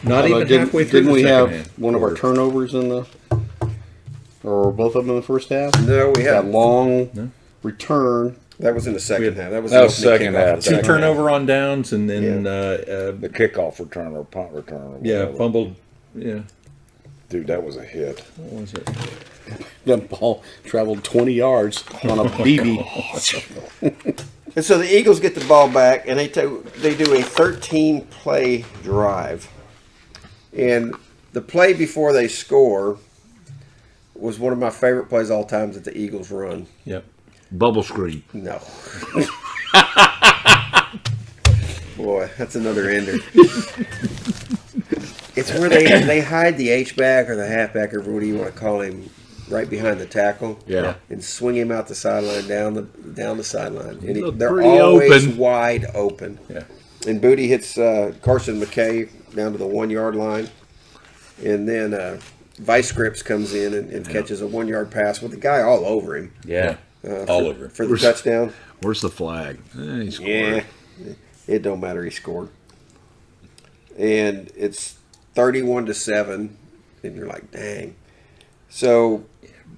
Not even halfway through Didn't the we second have half. one of our turnovers or both of them in the first half? No, we That have. long return. That was in the second half. That was That was the opening second kickoff half. of the Two second half. turnover on downs, and then The kickoff return or punt return. Or whatever. fumbled. Yeah. Dude, that was a hit. What was it? The ball traveled 20 yards on a BB. And so the Eagles get the ball back, and they do a 13-play drive. And the play before they score was one of my favorite plays all times that the Eagles run. Yep. Bubble screen. No. Boy, that's another ender. It's where they hide the H-back or the halfback or what do you want to call him right behind the tackle. Yeah. And swing him out the sideline down the sideline. And Look they're pretty always open. wide open. Yeah. And Booty hits Carson McKay down to the 1 yard line. And then Vice Grips comes in and catches a 1 yard pass with the guy all over him. Yeah. All over. For the touchdown. Where's the flag? He scored. Yeah. It don't matter. He scored. And it's 31-7. And you're like, dang. So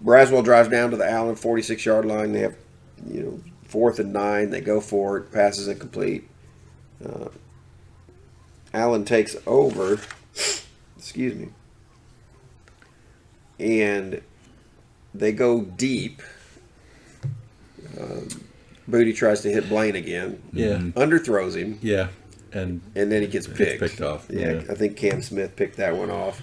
Braswell drives down to the Allen 46-yard line. They have, 4th and 9. They go for it. Passes incomplete. Allen takes over. Excuse me. And they go deep. Booty tries to hit Blaine again. Yeah. Underthrows him. Yeah. And And then he gets picked off. Yeah, I think Cam Smith picked that one off.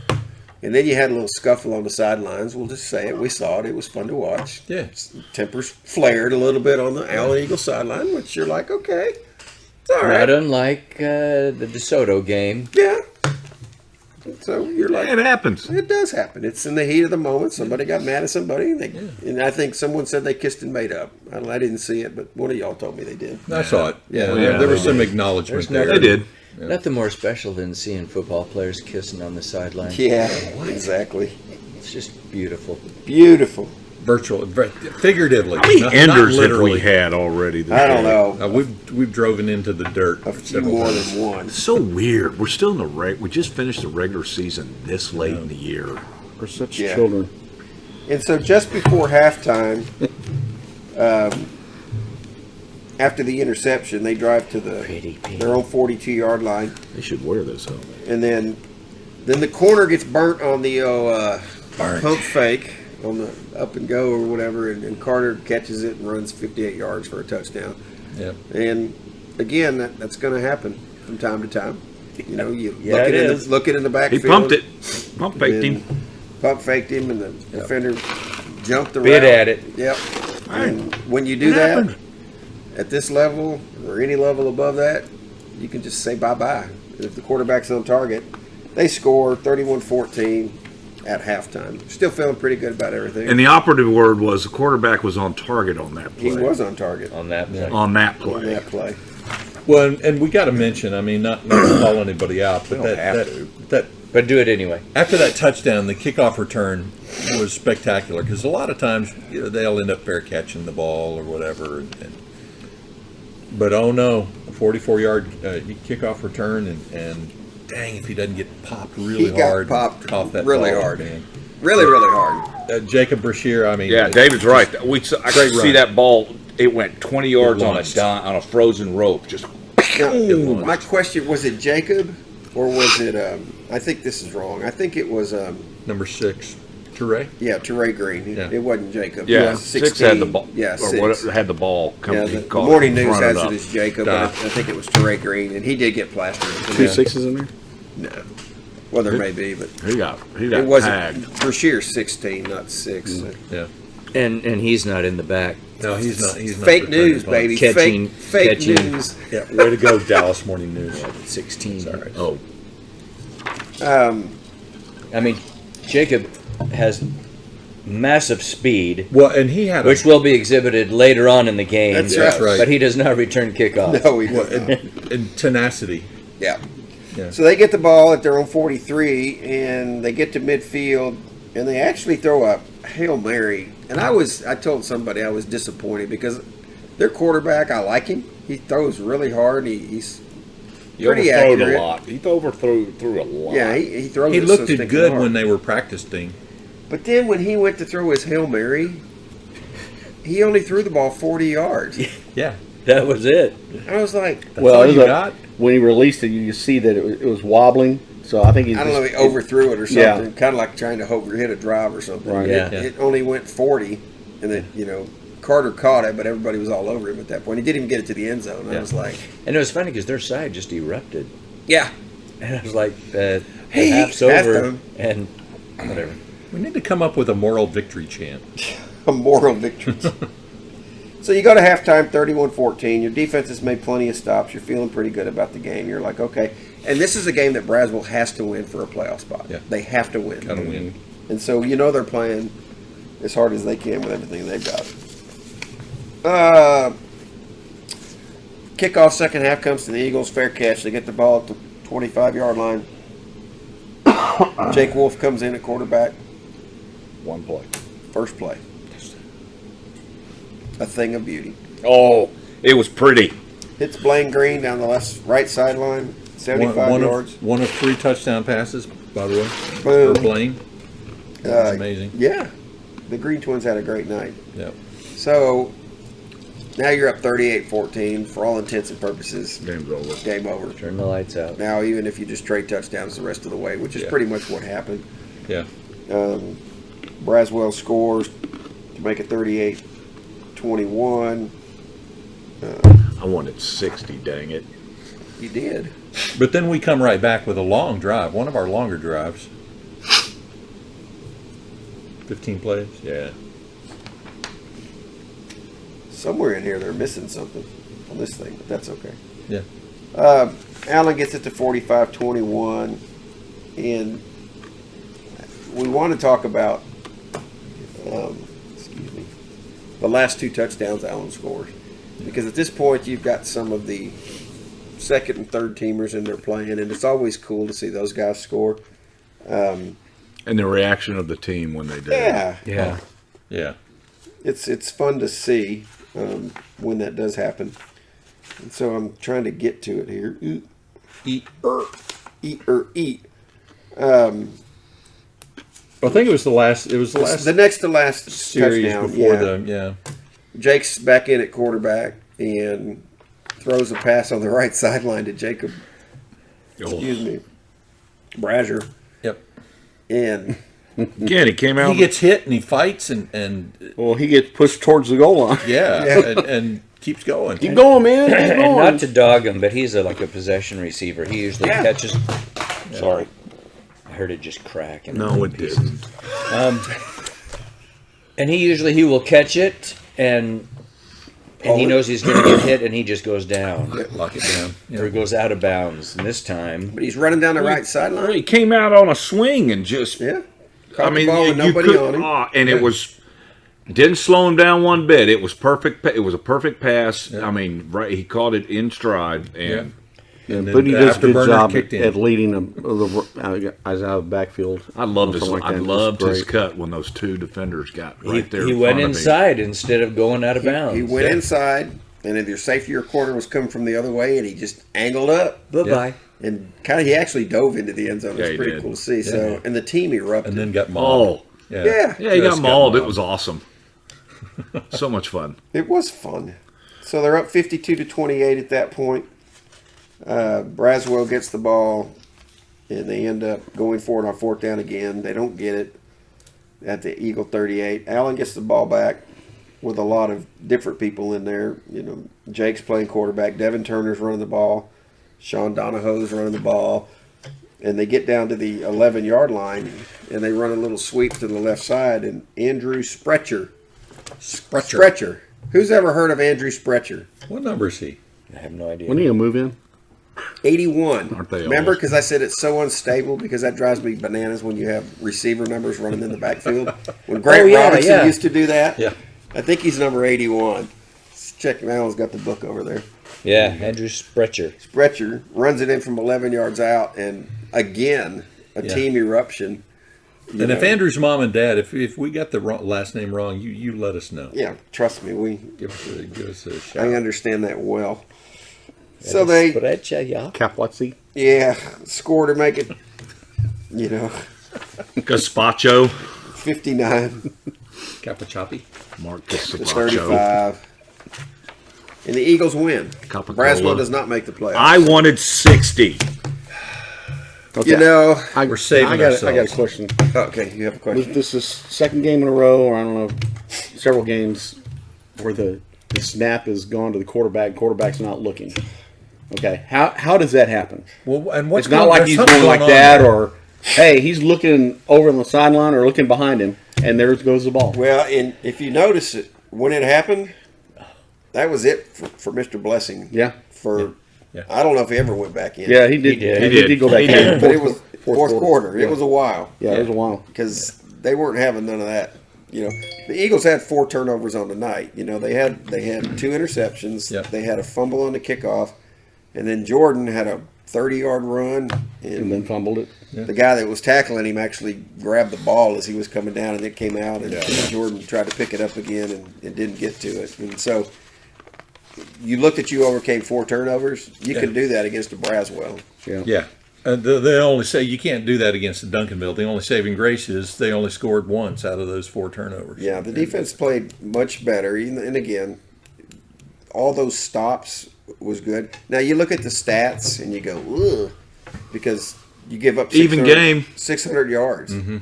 And then you had a little scuffle on the sidelines. We'll just say it. We saw it. It was fun to watch. Yeah. Tempers flared a little bit on the Allen Eagle sideline, which you're like, okay. It's all right. Not unlike the DeSoto game. Yeah. So you're like, It happens. it does happen. It's in the heat of the moment. Somebody got mad at somebody. And I think someone said they kissed and made up. I didn't see it, but one of y'all told me they did. I saw it. Yeah. Yeah, there was they some acknowledgement There's there. They did. Nothing more special than seeing football players kissing on the sideline. Yeah, exactly. It's just beautiful. Beautiful. figuratively. How many not enders have literally. we had already? This I don't year? know. We've driven into the dirt. A few several more times. than one. It's so weird. We're still in the we just finished the regular season this late in the year. We're such Yeah. children. And so just before halftime, after the interception, they drive to their own 42-yard line, They should wear this helmet. and then the corner gets burnt on the pump fake on the up and go or whatever, and Carter catches it and runs 58 yards for a touchdown. Yeah. And again, that's going to happen from time to time. You know, you Yeah, look it it is. look it in the He backfield. pumped it. Pump faked him. Pump faked him, and the defender jumped the Bit route. at it. Yep. And when you do What that happened? at this level or any level above that, you can just say bye-bye. If the quarterback's on target, they score 31-14 at halftime. Still feeling pretty good about everything. And the operative word was the quarterback was on target on that play. He was on target On that play. On that on play. that play. Well, and we got to mention. I mean, not to call anybody out, but don't have that But do it anyway. after that touchdown, the kickoff return was spectacular because a lot of times they'll end up fair catching the ball or whatever. But oh no, a 44-yard kickoff return, and dang, if he doesn't get popped really He got hard popped off that really ball, hard. man. Really, really hard. Jacob Brashear, I mean, Yeah, David's right. I Great could see run. that ball. It went 20 yards on launched. a frozen rope. Just Now, my question, was it Jacob or was it, I think this is wrong. I think it was, number 6, Toure. Teray Green. Yeah. It wasn't Jacob. It yeah, was 6 had the ball. Yeah, or 6. what had the ball come. Yeah, he the caught it morning and news fronted has up. it as Jacob, but I think it was Teray Green, and he did get plastered. Two sixes in there? No. Well, there may be, but He got it wasn't. tagged. Brashear's 16, not 6. Yeah. And he's not in the back. No, he's not. He's not Fake returning news, punts. baby. Catching- fake catching. news. Yeah, way to go, Dallas Morning News. 16. Sorry. Oh, I mean, Jacob has massive speed, Well, and he had which will be exhibited later on in the game. That's right. That's right. But he does not return kickoffs. No, he did not. and tenacity. Yeah. Yeah. So they get the ball at their own 43, and they get to midfield, and they actually throw a Hail Mary. And I told somebody I was disappointed because their quarterback, I like him. He throws really hard. He's He pretty overthrew accurate. a lot. He threw a lot. Yeah, he throws. He it so looked stinking good hard. when they were practicing. But then when he went to throw his Hail Mary, he only threw the ball 40 yards. Yeah. That was it. I was like, That's all it was you got? when he released it, you see that it was wobbling. So I think he I don't know, just- he overthrew it or Yeah. something. Kind of like trying to hit a drive or something. Right. Yeah. It only went 40, and then, Carter caught it, but everybody was all over him at that point. He didn't even get it to the end zone. I was like, And it was funny because their side just erupted. yeah. And I was like, the Hey, half's over, halftime. and whatever. We need to come up with a moral victory chant. A moral victory. So you go to halftime, 31-14. Your defense has made plenty of stops. You're feeling pretty good about the game. You're like, okay. And this is a game that Braswell has to win for a playoff spot. Yeah. They have to win. Gotta win. And so they're playing as hard as they can with everything they've got. Kickoff second half comes to the Eagles. Fair catch. They get the ball at the 25-yard line. Jake Wolf comes in at quarterback. One play. First play. A thing of beauty. Oh, it was pretty. Hits Blaine Green down the right sideline, 75 yards. One of 3 touchdown passes, by the way, Boom. for Blaine. That's amazing. Yeah. The Green Twins had a great night. Yep. So now you're up 38-14 for all intents and purposes. game's over. Game over. Turn the lights out. Now, even if you just trade touchdowns the rest of the way, which is Yeah. pretty much what happened. Yeah. Braswell scores to make it 38-21. I wanted 60, dang it. He did. But then we come right back with a long drive, one of our longer drives. 15 plays? Yeah. Somewhere in here they're missing something on this thing, but that's okay. Yeah. Allen gets it to 45-21, and we want to talk about the last 2 touchdowns Allen scores, because at this point you've got some of the second and third teamers in there playing, and it's always cool to see those guys score. And the reaction of the team when they did. Yeah, Yeah. Yeah. it's fun to see when that does happen. And so I'm trying to get to it here. Eat. I think it was the last. It was the last. The next to last series touchdown before the. Yeah. Jake's back in at quarterback and throws a pass on the right sideline to Jacob. Excuse me, Brazier. Yep. And Again, he came out. He gets hit and he fights and Well, he gets pushed towards the goal line. yeah. And keeps going. Keep going, man. Keep And going. not to dog him, but he's like a possession receiver. He usually catches. Sorry, I heard it just crack. And No, it didn't. And he will catch it, and he knows he's going to get hit, and he just goes down. Lock it down. Or he goes out of bounds. And this time, but he's running down the right sideline. He came out on a swing and just. Yeah. I Caught the mean, ball with you nobody could, on him. and it was didn't slow him down one bit. It was perfect. It was a perfect pass. I mean, right? He caught it in stride, and And then But he the does a good afterburner job kicked in. at leading the guys out of the backfield. I loved his. Something like I that. loved It's his great. cut when those two defenders got right there. he in went front of him. inside instead of going out of bounds. He went inside, and either safety or corner was coming from the other way, and he just angled up. Bye-bye. And he actually dove into the end zone. It was Yeah, he pretty did. cool to see. So, and the team erupted. and then got mauled. Oh, yeah, yeah, he got Just got mauled. It mauled. was awesome. So much fun. it was fun. So they're up 52-28 at that point. Braswell gets the ball, and they end up going for it on fourth down again. They don't get it at the Eagle 38. Allen gets the ball back with a lot of different people in there. You know, Jake's playing quarterback. Devin Turner's running the ball. Sean Donahoe's running the ball. And they get down to the 11-yard line, and they run a little sweep to the left side, and Andrew Sprecher. Who's ever heard of Andrew Sprecher? What number is he? I have no idea. When are you gonna move in? 81. Aren't they Remember, all? because I said it's so unstable, because that drives me bananas when you have receiver numbers running in the backfield. When Grant Robinson used to do that, Yeah. I think he's number 81. Let's check. Alan's got the book over there. Yeah, Andrew Sprecher. Sprecher runs it in from 11 yards out, and again, a Yeah. team eruption. You And if know. Andrew's mom and dad, if we got the last name wrong, you let us know. Yeah, trust me, Give us a shout. I understand that well. So they, Sprecher, yeah. Capwatsi. score to make it, Gazpacho. 59 Capachoppy. Mark to Gazpacho. 35. And the Eagles win. Capicola. Braswell does not make the playoffs. I wanted 60. Okay. You know, We're saving I got a ourselves. question. okay, you have a question. This is second game in a row, or I don't know, several games where the snap is gone to the quarterback. Quarterback's not looking. Okay, how does that happen? Well, and what's It's not like there's he's something going like on that, there. or hey, he's looking over on the sideline or looking behind him, and there goes the ball. Well, and if you notice it, when it happened, that was it for Mr. Blessing. Yeah. I don't know if he ever went back in. Yeah, he did. He He did go back He in. did. But it was fourth quarter. Yeah. It was a while. Yeah, it was a while. Because they weren't having none of that. You know, the Eagles had 4 turnovers on the night. You know, they had 2 interceptions. Yep. They had a fumble on the kickoff, and then Jordan had a 30-yard run, And then fumbled it. the guy that was tackling him actually grabbed the ball as he was coming down, and it came out, and Jordan tried to pick it up again and didn't get to it. And so you looked at you overcame 4 turnovers. You can do that against a Braswell. Yeah. Yeah. They only say you can't do that against the Duncanville. The only saving grace is they only scored once out of those 4 turnovers. Yeah, the defense played much better. And again, all those stops was good. Now you look at the stats and you go, ugh, because you give up Even game. 600 yards. You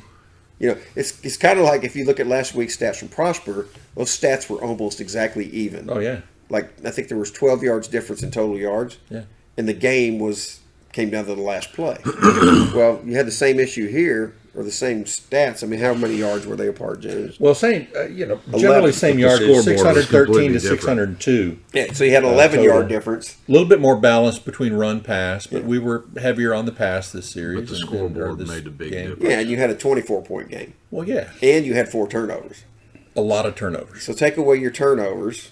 know, it's kind of like if you look at last week's stats from Prosper, those stats were almost exactly even. Oh yeah. Like I think there was 12 yards difference in total yards. Yeah. And the game came down to the last play. Well, you had the same issue here, or the same stats. I mean, how many yards were they apart, James? Well, same. Generally same But the yardage, scoreboard was 613 completely to different. 602. Yeah, so you had an 11-yard total. difference. A little bit more balance between run pass, but we were heavier on the pass this series. But the and- scoreboard this made a big game. difference. Yeah, and you had a 24-point game. Well, yeah, And you had 4 turnovers. a lot of turnovers. So take away your turnovers,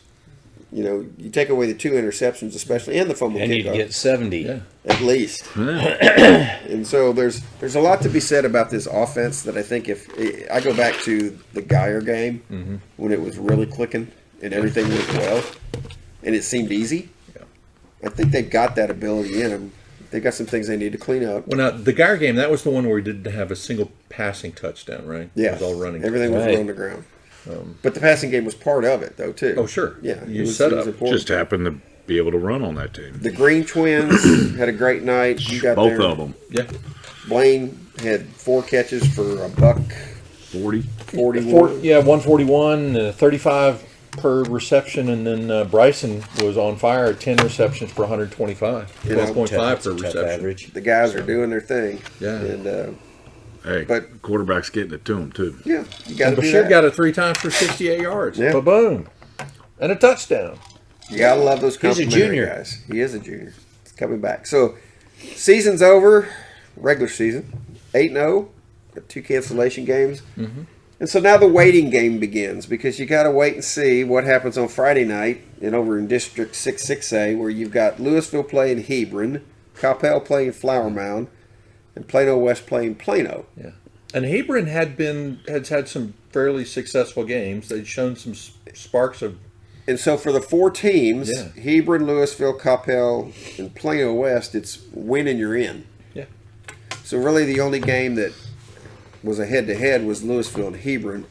you take away the 2 interceptions, especially, and the fumble And you'd kickoff, get 70. Yeah. at least. And so there's a lot to be said about this offense that I think if I go back to the Geyer game when it was really clicking and everything went well and it seemed easy, I think they've got that ability in them. They got some things they need to clean up. Well, now the Geyer game, that was the one where we didn't have a single passing touchdown, right? Yeah, It was all running. Everything was Right. on the ground. But the passing game was part of it, though, too. Oh, sure. Yeah, You set up. important. Just happened to be able to run on that team. The Green Twins had a great night. You got Both there. of them. Yeah. Blaine had 4 catches for $141. 40. 141, 35 per reception, and then Bryson was on fire at 10 receptions for 125. 12.5 per Tough reception. average. The guys are doing their thing. Yeah. And Hey, But- quarterback's getting it to him too. yeah, you got to do Bashir that. got it 3 times for 68 yards. Yeah. Ba-boom. And a touchdown. You gotta love those He's a complimentary junior. guys. He is a junior. He's coming back. So, season's over. Regular season, 8-0. Got 2 cancellation games, and so now the waiting game begins because you got to wait and see what happens on Friday night and over in District 6-6A, where you've got Louisville playing Hebron, Coppell playing Flower Mound, and Plano West playing Plano. Yeah. And Hebron has had some fairly successful games. They've shown some sparks of. And so for the 4 teams, Yeah. Hebron, Louisville, Coppell, and Plano West, it's win and you're in. Yeah. So really the only game that was a head-to-head was Louisville and Hebron.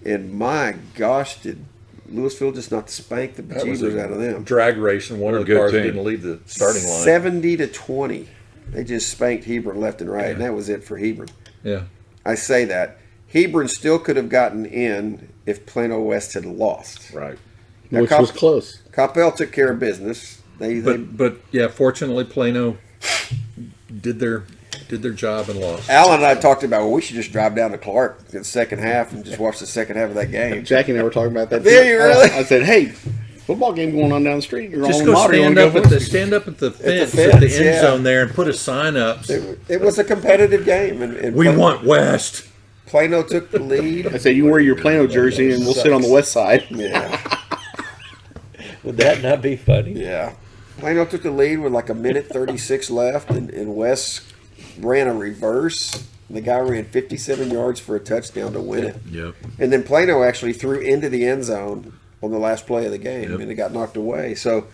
And my gosh, did Louisville just not spank the That was bejeebers a out of them. drag race, and one They're of a the good cars team. didn't leave the starting line. 70-20. They just spanked Hebron left and right, and that was it for Hebron. Yeah. I say that. Hebron still could have gotten in if Plano West had lost. Right. Now, Which was close. Coppell took care of business. They But yeah, fortunately, Plano did their job and lost. Alan and I talked about, well, we should just drive down to Clark in the second half and just watch the second half of that game. Jackie and I were talking about that. Did you really? I said, hey, football game going on down the street. You're Just on go modern. You stand wanna up go at the with us? stand up at the fence fence, at the end yeah. zone there and put a sign up. It was a competitive game. And We want West. Plano took the lead. I said, you wear your Plano jersey and we'll sit on the west side. Yeah, Would that not be funny? yeah. Plano took the lead with like 1:36 left, and West ran a reverse. The guy ran 57 yards for a touchdown to win it. Yep. And then Plano actually threw into the end zone on the last play of the game, and it got knocked away. So,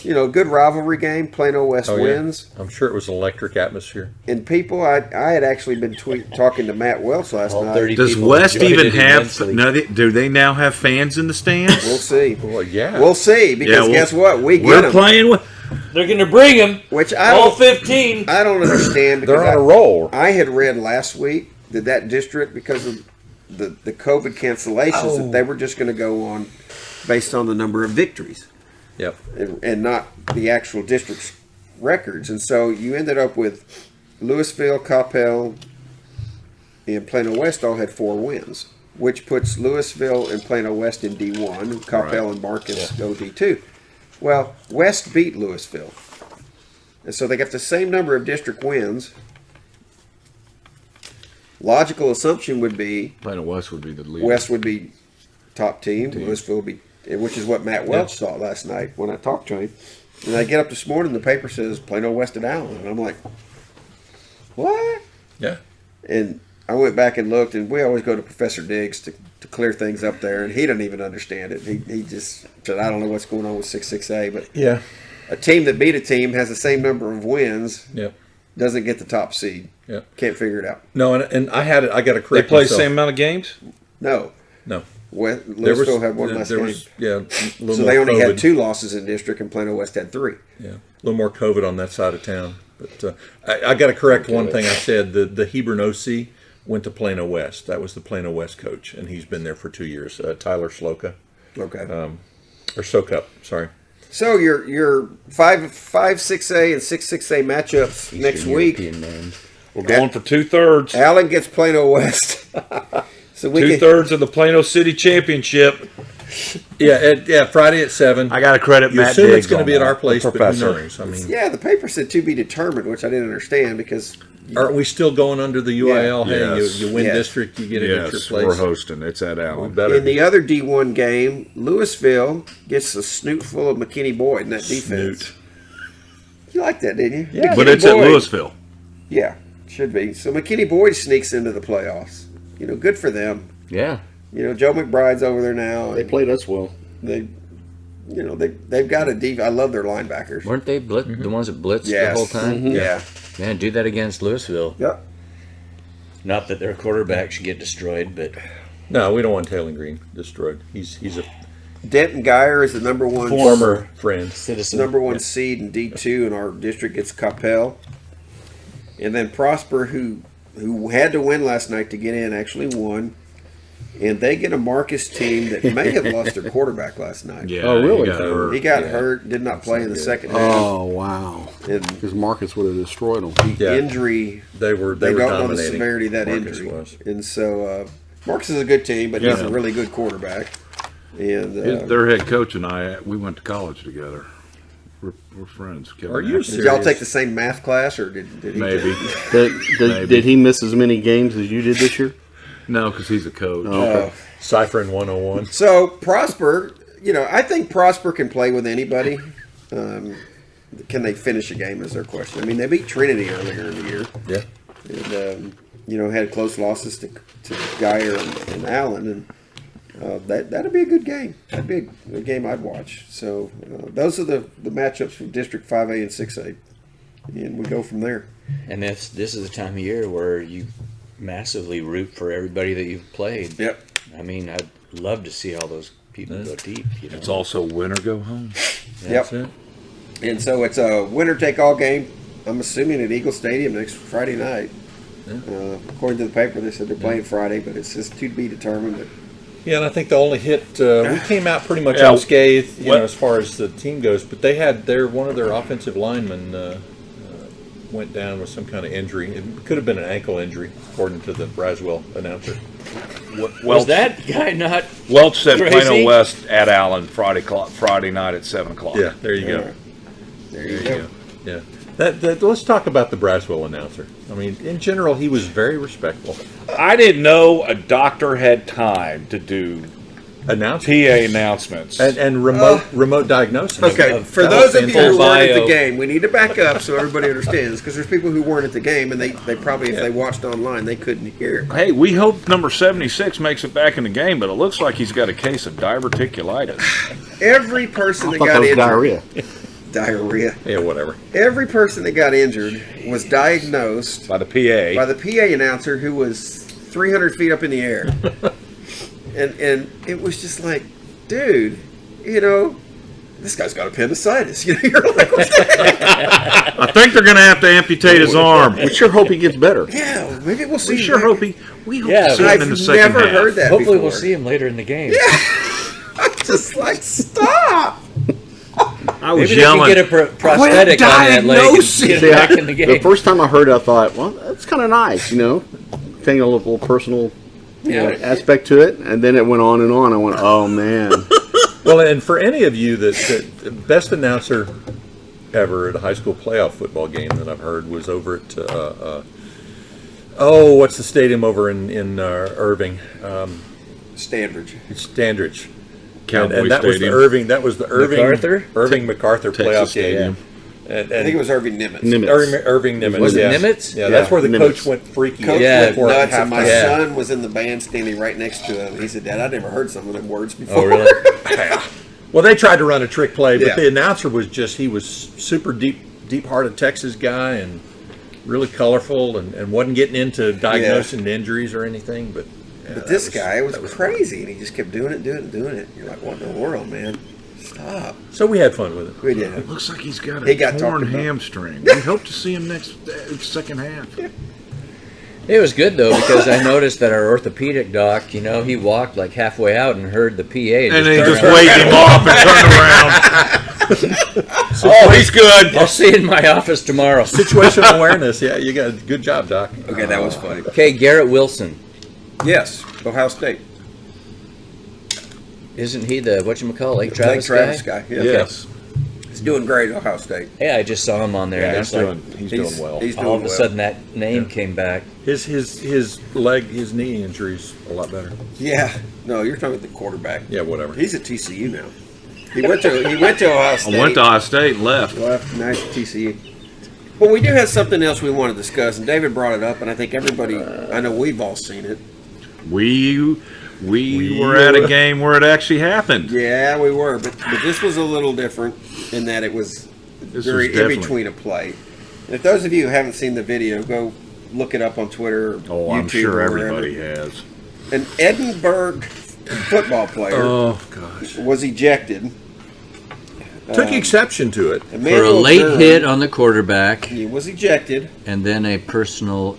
good rivalry game. Plano West wins. I'm sure it was electric atmosphere. And people, I had actually been talking to Matt Welch last All night. 30 Does people West enjoyed even it have? immensely. No, do they now have fans in the stands? We'll see. Well, yeah. We'll see, because guess what? We get We're them. playing with. They're going to bring him. Which I All don't, 15. I don't understand. Because They're on a roll. I had read last week that district, because of the COVID cancellations, that they were just going to go on based on the number of victories Yep. and not the actual district's records. And so you ended up with Louisville, Coppell, and Plano West all had 4 wins, which puts Louisville and Plano West in D1, and Coppell and Marcus go D2. Well, West beat Louisville. And so they got the same number of district wins. Logical assumption would be Plano West would be the leader. West would be top team, Louisville would be, which is what Matt Welch thought last night when I talked to him. And I get up this morning, the paper says Plano West at Allen, and I'm like, what? Yeah. And I went back and looked, and we always go to Professor Diggs to clear things up there, and he doesn't even understand it. He just said, I don't know what's going on with 6-6A, but Yeah. a team that beat a team has the same number of wins, Yep. doesn't get the top seed. Yep. Can't figure it out. No, and I got to They correct play the myself. same amount of games. No. No. Louisville had one less there game. was, yeah, a little So more they only COVID. had 2 losses in district, and Plano West had 3. Yeah, a little more COVID on that side of town. But I got to correct one thing I said. The Hebron OC went to Plano West. That was the Plano West coach, and he's been there for 2 years. Tyler Sloka, Okay. or Sokup, sorry. So your 5-6A and 6-6A matchups next week. European man. We're going for 2/3. Allen gets Plano West. So we can, 2/3 of the Plano City Championship. Yeah, Friday at 7. I got to credit You Matt assume Diggs it's going to on be at that, our place, the but who professor. knows? I mean, Yeah, the paper said to be determined, which I didn't understand because aren't we still going under the UIL? Yeah. Hey, Yes. you win Yes. district, you get it at your Yes, place. we're hosting. It's at We Allen. better in the other D1 game, Louisville gets a snoot full of McKinney Boyd in that defense. Snoot. You like that, didn't you? Yeah. But McKinney it's at Boyd- Louisville. Yeah, should be. So McKinney Boyd sneaks into the playoffs. Good for them. Yeah. Joe McBride's over there now. They played us well. They've got a deep. I love their linebackers. Weren't they the ones that blitzed Yes. the whole time? Mhm. Yeah. Man, do that against Louisville. Yep. Not that their quarterback should get destroyed, but No, we don't want Taylor Green destroyed. He's a Denton Geyer is the number one former friend. citizen. number one seed in D2 in our district gets Capel. And then Prosper, who had to win last night to get in, actually won. And they get a Marcus team that may have lost their quarterback last night. Yeah. Oh, really? He got hurt. He got hurt, did not play in the second half. Oh, wow. And Because Marcus would have destroyed them. Yeah. injury, They were they were don't know the dominating. severity of that Marcus injury. was. And so Marcus is a good team, but he's Yeah. a really good quarterback. And Their head coach and I, we went to college together. We're friends. Kevin Are you Atkins. did y'all serious? take the same math class, or did he? Maybe. Did he miss as many games as you did this year? No, because he's a coach. Oh. Ciphering 101. So Prosper, I think Prosper can play with anybody. Can they finish a game is their question. I mean, they beat Trinity earlier in the year, Yeah. and had close losses to Geyer and Allen, and that'd be a good game. That'd be a game I'd watch. So those are the matchups from District 5A and 6A, and we go from there. And this is the time of year where you massively root for everybody that you've played. Yep. I mean, I'd love to see all those people go deep. It's also win or go home. That's Yep. it. And so it's a winner-take-all game. I'm assuming at Eagle Stadium next Friday night. According to the paper, they said they're playing Friday, but it's just to be determined. But Yeah, and I think the only hit we came out pretty much Yeah. unscathed, What- as far as the team goes. But they had one of their offensive linemen went down with some kind of injury. It could have been an ankle injury, according to the Braswell announcer. Was that guy not? Welch said Crazy? Plano West at Allen Friday night at 7:00. Yeah, there you go. there you go. Yeah. Let's talk about the Braswell announcer. I mean, in general, he was very respectful. I didn't know a doctor had time to do Announcer PA announcements. and remote diagnosis. Okay, for That those was of you who full weren't at the bio. game, we need to back up so everybody understands, because there's people who weren't at the game, and they probably, if they watched online, they couldn't hear. Hey, we hope number 76 makes it back in the game, but it looks like he's got a case of diverticulitis. Every person I that thought got that was injured, diarrhea. diarrhea. Yeah, whatever. Every person that got injured was diagnosed By the PA. by the PA announcer, who was 300 feet up in the air, and it was just like, dude, this guy's got appendicitis. You're like, what's that? I think they're going to have to amputate his arm. We sure hope he gets better. Yeah, maybe we'll see. We sure hope we hope Yeah, to see him I've in the second never half. heard that Hopefully, before. we'll see him later in the game. I'm just like, stop. I was Maybe they yelling. can get a prosthetic on that leg and diagnosing. get See, back in the game. The first time I heard it, I thought, well, that's kind of nice, Thing, a little personal aspect to it. And then it went on and on. I went, oh, man. Well, and for any of you that the best announcer ever at a high school playoff football game that I've heard was over at what's the stadium over in Irving? Standridge. It's Standridge. Cowboy and that was the Stadium. Irving. That was the Irving MacArthur? Irving MacArthur playoff game. Stadium. And I think it was Irving Nimitz. Nimitz. Irving Nimitz. Was it yeah. Nimitz? Yeah, that's where the Nimitz. coach went freaky. Coach Yeah, went before nuts, and my halftime. son was in the band standing right next to him. He said, Dad, I never heard some of them words before. Oh, really? Well, they tried to run a trick play, but Yeah. the announcer was he was super deep-hearted Texas guy and really colorful and wasn't getting into diagnosing injuries or anything. But But this guy was crazy, and he just kept doing it. You're like, what in the world, man? Stop. So we had fun with it. We did. Looks like he's got He a got torn talked about. hamstring. We hope to see him next second half. It was good though because I noticed that our orthopedic doc, he walked like halfway out and heard the PA, And then he turned just around. waved him off and turned around. Oh, he's good. I'll see you in my office tomorrow. Situational awareness. Yeah, you got a good job, Doc. Okay, that was funny. Okay, Garrett Wilson. Yes, Ohio State. Isn't he the whatchamacallit, Lake Lake Travis Travis guy? guy. Yeah. Yes. He's doing great at Ohio State. Yeah, I just saw him on there. Yeah, and he's it's like, doing well. He's doing all of a well. sudden, that name came back. His knee injury's a lot better. Yeah. No, you're talking about the quarterback. Yeah, whatever. He's at TCU now. He went to Ohio State. I went to Ohio State and left. Left. Now he's at TCU. Well, we do have something else we want to discuss, and David brought it up, and I think everybody, I know we've all seen it. We were at a game where it actually happened. Yeah, we were, but this was a little different in that it was very in definitely- between a play. And if those of you who haven't seen the video, go look it up on Twitter or Oh, YouTube I'm sure or wherever. everybody has. An Edinburgh football player Oh gosh. was ejected. Took exception to it. For a Emmanuel late Durham, hit on the quarterback, he was ejected. and then a personal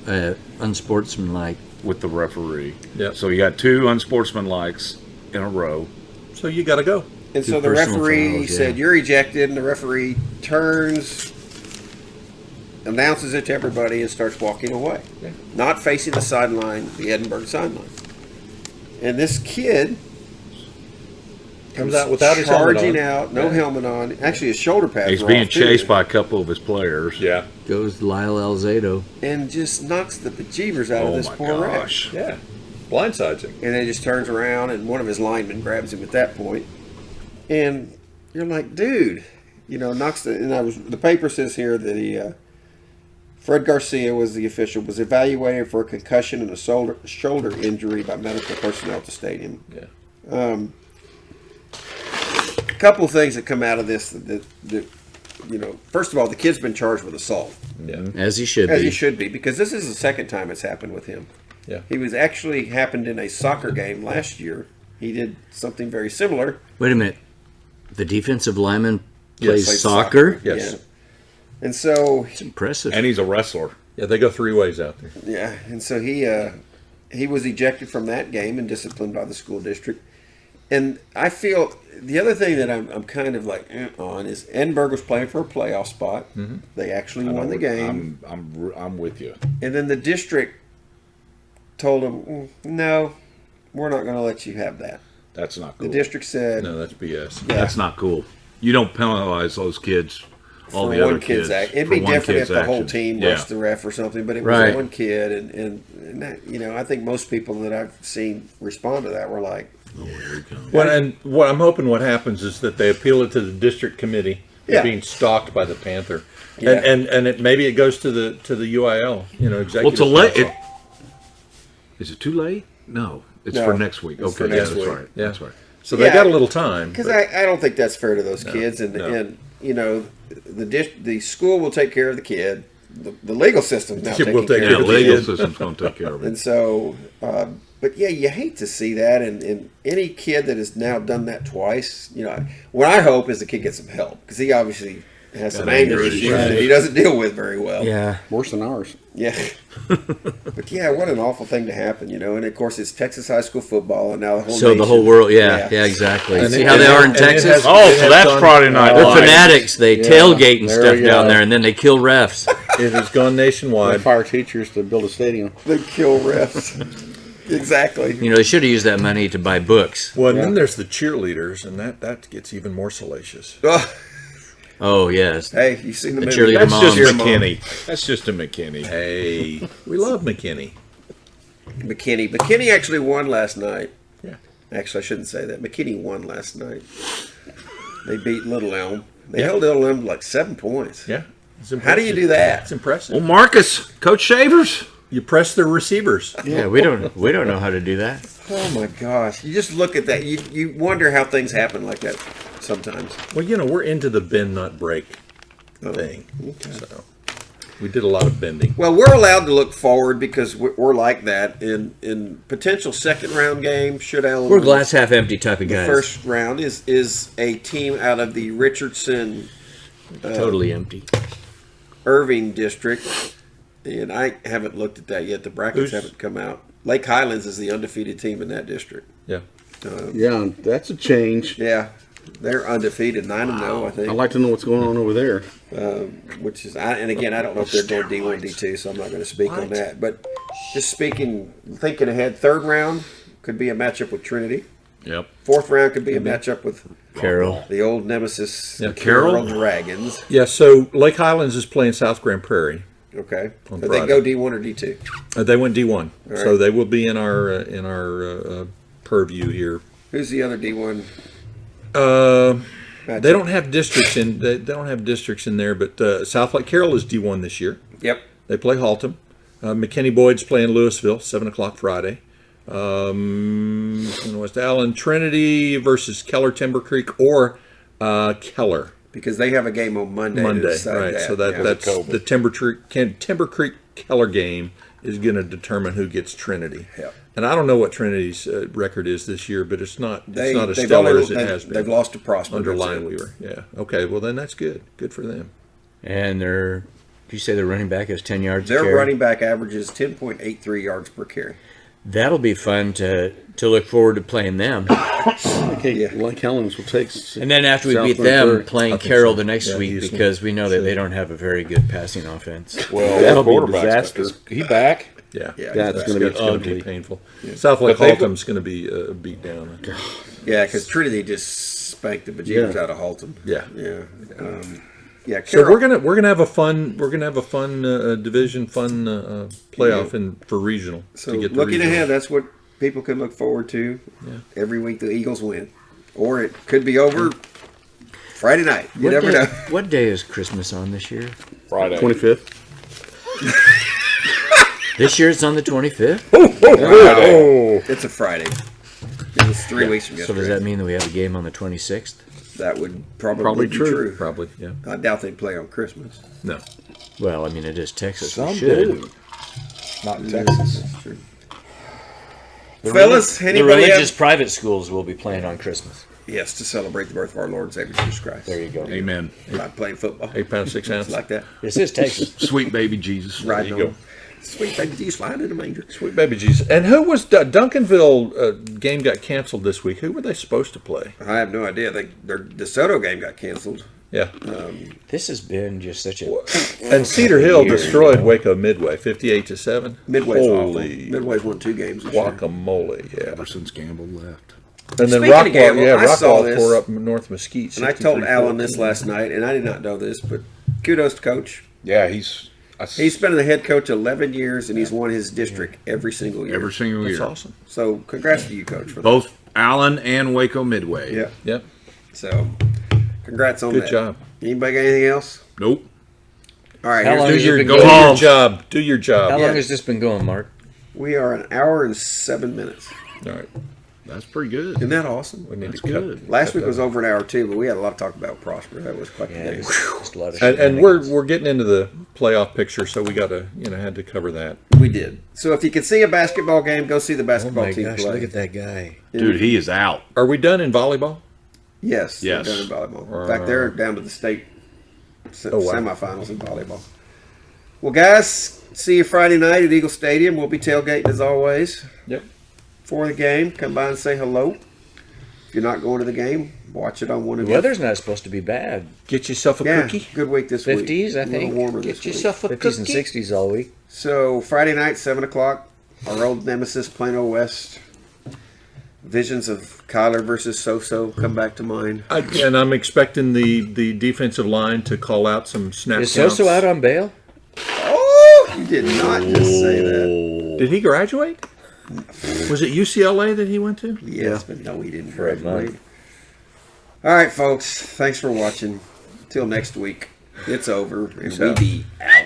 unsportsmanlike. With the referee. Yep. So you got 2 unsportsmanlikes in a row. So you got to go. And Two so the personal referee fouls, said, yeah. "You're ejected," and the referee turns, announces it to everybody, and starts walking away. Not facing the sideline, the Edinburgh sideline. And this kid Comes out without his helmet charging on. out, no helmet on. Actually, his shoulder pads He's were being off, too. chased by a couple of his players. Yeah. Goes Lyle Alzado. And just knocks the bejeebers out of Oh this my poor wreck. gosh. Yeah. Blindsides him. And then he just turns around, and one of his linemen grabs him at that point. And you're like, dude, knocks the. And the paper says here that he, Fred Garcia was the official, was evaluated for a concussion and a shoulder injury by medical personnel at the stadium. Yeah. A couple of things that come out of this that first of all, the kid's been charged with assault, Yeah. As he should as be. he should be, because this is the second time it's happened with him. Yeah. He was actually happened in a soccer game last year. He did something very similar. Wait a minute. The defensive lineman plays Played soccer? Yes. Yeah. And so, It's impressive. And he's a wrestler. Yeah, they go 3 ways out there. yeah, and so he was ejected from that game and disciplined by the school district. And I feel the other thing that I'm kind of like on is Edinburgh was playing for a playoff spot. Mm-hmm. They actually won the game, I'm with you. and then the district told them, "No, we're not going to let you have that." That's not The cool. district said, No, that's BS. Yeah. That's not cool. You don't penalize those kids. All for the one other kids. kid's act. It'd for be one different if kid's the whole action. team Yeah. rushed the ref or something, but it was Right. one kid, and that, I think most people that I've seen respond to that were like, Well, and what I'm hoping what happens is that they appeal it to the district committee. They're Yeah. being stalked by the Panther, Yeah. and maybe it goes to the UIL. Well, Executive. it's a late. Council. Is it too late? No, it's No, for next week. it's for Okay, next that's week. right. Yeah. That's right. So they Yeah. got a little time. because but- I don't think that's fair to those kids, and no. the school will take care of the kid, the legal system now Yeah, taking we'll take care Yeah, of the legal kid. system's going to take care of it. And so, but yeah, you hate to see that, and any kid that has now done that twice, what I hope is the kid gets some help, because he obviously has some anger issues that he doesn't deal with very well. Yeah. Worse than ours. Yeah. But yeah, what an awful thing to happen, and of course it's Texas high school football, and now the whole So the nation- whole world, yeah, exactly. And See it- how they and are it- in and it Texas? has- Oh, it so has that's gone- Friday Night They're Live. fanatics. They tailgate and there stuff we down go. there, and then they kill refs. It has gone They nationwide. fire teachers to build a stadium. They kill refs. Exactly. They should have used that money to buy books. Well, and then there's the cheerleaders, and that gets even more salacious. Oh, Oh, yes. hey, you seen the movie? cheerleader That's moms. just McKinney. That's just a McKinney. Hey, we love McKinney. McKinney. McKinney actually won last night. Yeah. Actually, I shouldn't say that. McKinney won last night. They beat Little Elm. They held Little Elm to like 7 points. Yeah. It's How do you do that? It's impressive. Well, Marcus, Coach Shavers. You press their receivers. Yeah, we don't know how to do that. Oh my gosh! You just look at that. You wonder how things happen like that sometimes. Well, we're into the bend not break thing. So we did a lot of bending. Well, we're allowed to look forward because we're like that in potential second round game. Should Allen We're win glass half empty type of the guys. first round is a team out of the Richardson Totally empty. Irving district, and I haven't looked at that yet. The brackets Who's- haven't come out. Lake Highlands is the undefeated team in that district. Yeah. Yeah, that's a change. Yeah, they're undefeated, 9-0, I think. I'd like to know what's going on over there. Which is, and again, I don't know if they're going D1, D2, so I'm not going to speak on that. But just thinking ahead, third round could be a matchup with Trinity. Yep. Fourth round could be a matchup with Carroll. the old nemesis, Yeah, the Carroll Carroll. Dragons. Yeah, so Lake Highlands is playing South Grand Prairie. Okay. On But they Friday. go D1 or D2. They went D1, right. so they will be in our purview here. Who's the other D1? They don't have districts in. They don't have districts in there, but South Lake Carroll is D1 this year. Yep. They play Haltom. McKinney Boyd's playing Louisville, 7 o'clock Friday. West Allen Trinity versus Keller Timber Creek or Keller. Because they have a game on Monday. to decide Right? that. So that's the Timber Creek Keller game is going to determine who gets Trinity. Yep. And I don't know what Trinity's record is this year, but it's not as they've stellar only- as it has been. They've lost to Prosper. under that's Line it. Weaver. Yeah. Okay. Well, then that's good. Good for them. And did you say their running back has 10 yards? Their a carry? running back averages 10.83 yards per carry. That'll be fun to look forward to playing them. Okay, Yeah. Lake Helens will take. And then after we South beat Grand them, Prairie. playing I think Carroll so. the next Yeah, week Houston. because we know that they don't have a very good passing offense. Well, That'll be a quarterback's disaster. is he back? Yeah. Yeah, That's going to be It's going to be ugly. painful. South Lake But they- Haltom's going to be beat down. Yeah, because Trinity just spanked the bejeebers Yeah. out of Haltom. Yeah. Yeah. Yeah. So Carroll. we're gonna have a fun division playoff for regional. So to get to looking regional. ahead, that's what people can look forward to. Every week the Eagles win, or it could be over Friday night. You never know. What day is Christmas on this year? Friday. 25th. This year it's on the 25th. It's a Friday. It's 3 weeks from So yesterday. does that mean that we have a game on the 26th? That would probably Probably be true. true. Probably, yeah. I doubt they'd play on Christmas. No. Well, I mean, it is Texas. Some we should. do. Not in Texas. Fellas, The anybody religious have? private schools will be playing on Christmas. Yes, to celebrate the birth of our Lord and Savior Jesus Christ. There you go. Amen. Not playing football. 8 pounds 6 It's ounces. like that. This is Texas. Sweet baby Jesus. Right you on. go. Sweet baby Jesus lying in a manger. Sweet baby Jesus. And who was Duncanville game got canceled this week? Who were they supposed to play? I have no idea. Their DeSoto game got canceled. Yeah. This has been just such a. And Cedar Hill destroyed Waco Midway 58-7. Midway's Holy awful. Midway's won 2 games this year. guacamole, yeah. Ever since Gamble left. And then Speaking of Gamble, I saw Rockwall this. tore up North Mesquite. And I told 63-14. Alan this last night, and I did not know this, but kudos to Coach. Yeah, he's He's been the head coach 11 years, and he's won his district every single year. every single That's year. awesome. So congrats to you, Coach, for that. Both Allen and Waco Midway. Yeah. Yep. So congrats on Good that. job. Anybody got anything else? Nope. All right. How long here's has it been Do going? your home. job. Do your job. How Yeah. long has this been going, Mark? we are an hour and 7 minutes. All right. That's pretty good. Isn't that awesome? We need That's to cut. good. Last week was over an hour too, but we had a lot to talk about Prosper. That was quite the Yeah, day. just a lot of And we're getting into the playoff picture, so we got to had to cover that. We did. So if you can see a basketball game, go see the Oh basketball my team gosh! play. Look at that guy. Dude, he is out. Are we done in volleyball? Yes. Yes. They're done in volleyball. In fact, they're down to the state Oh, wow. semifinals in volleyball. Well, guys, see you Friday night at Eagle Stadium. We'll be tailgating as always. Yep. For the game, come by and say hello. If you're not going to the game, watch it on one The of your. weather's not supposed to be bad. Get yourself a Yeah, cookie. good week this week. 50s, I A little think. warmer Get this week. yourself a 50s and cookie. 60s all week. So Friday night, 7 o'clock, our old nemesis, Plano West. Visions of Kyler versus Soso come back to mind. And I'm expecting the defensive line to call out some snap Is counts. Soso out on bail? Oh, you did not just say that. Did he graduate? Was it UCLA that he went to? Yes, but no, he didn't For a graduate. month. All right, folks. Thanks for watching. Till next week. It's over, and we out. be out.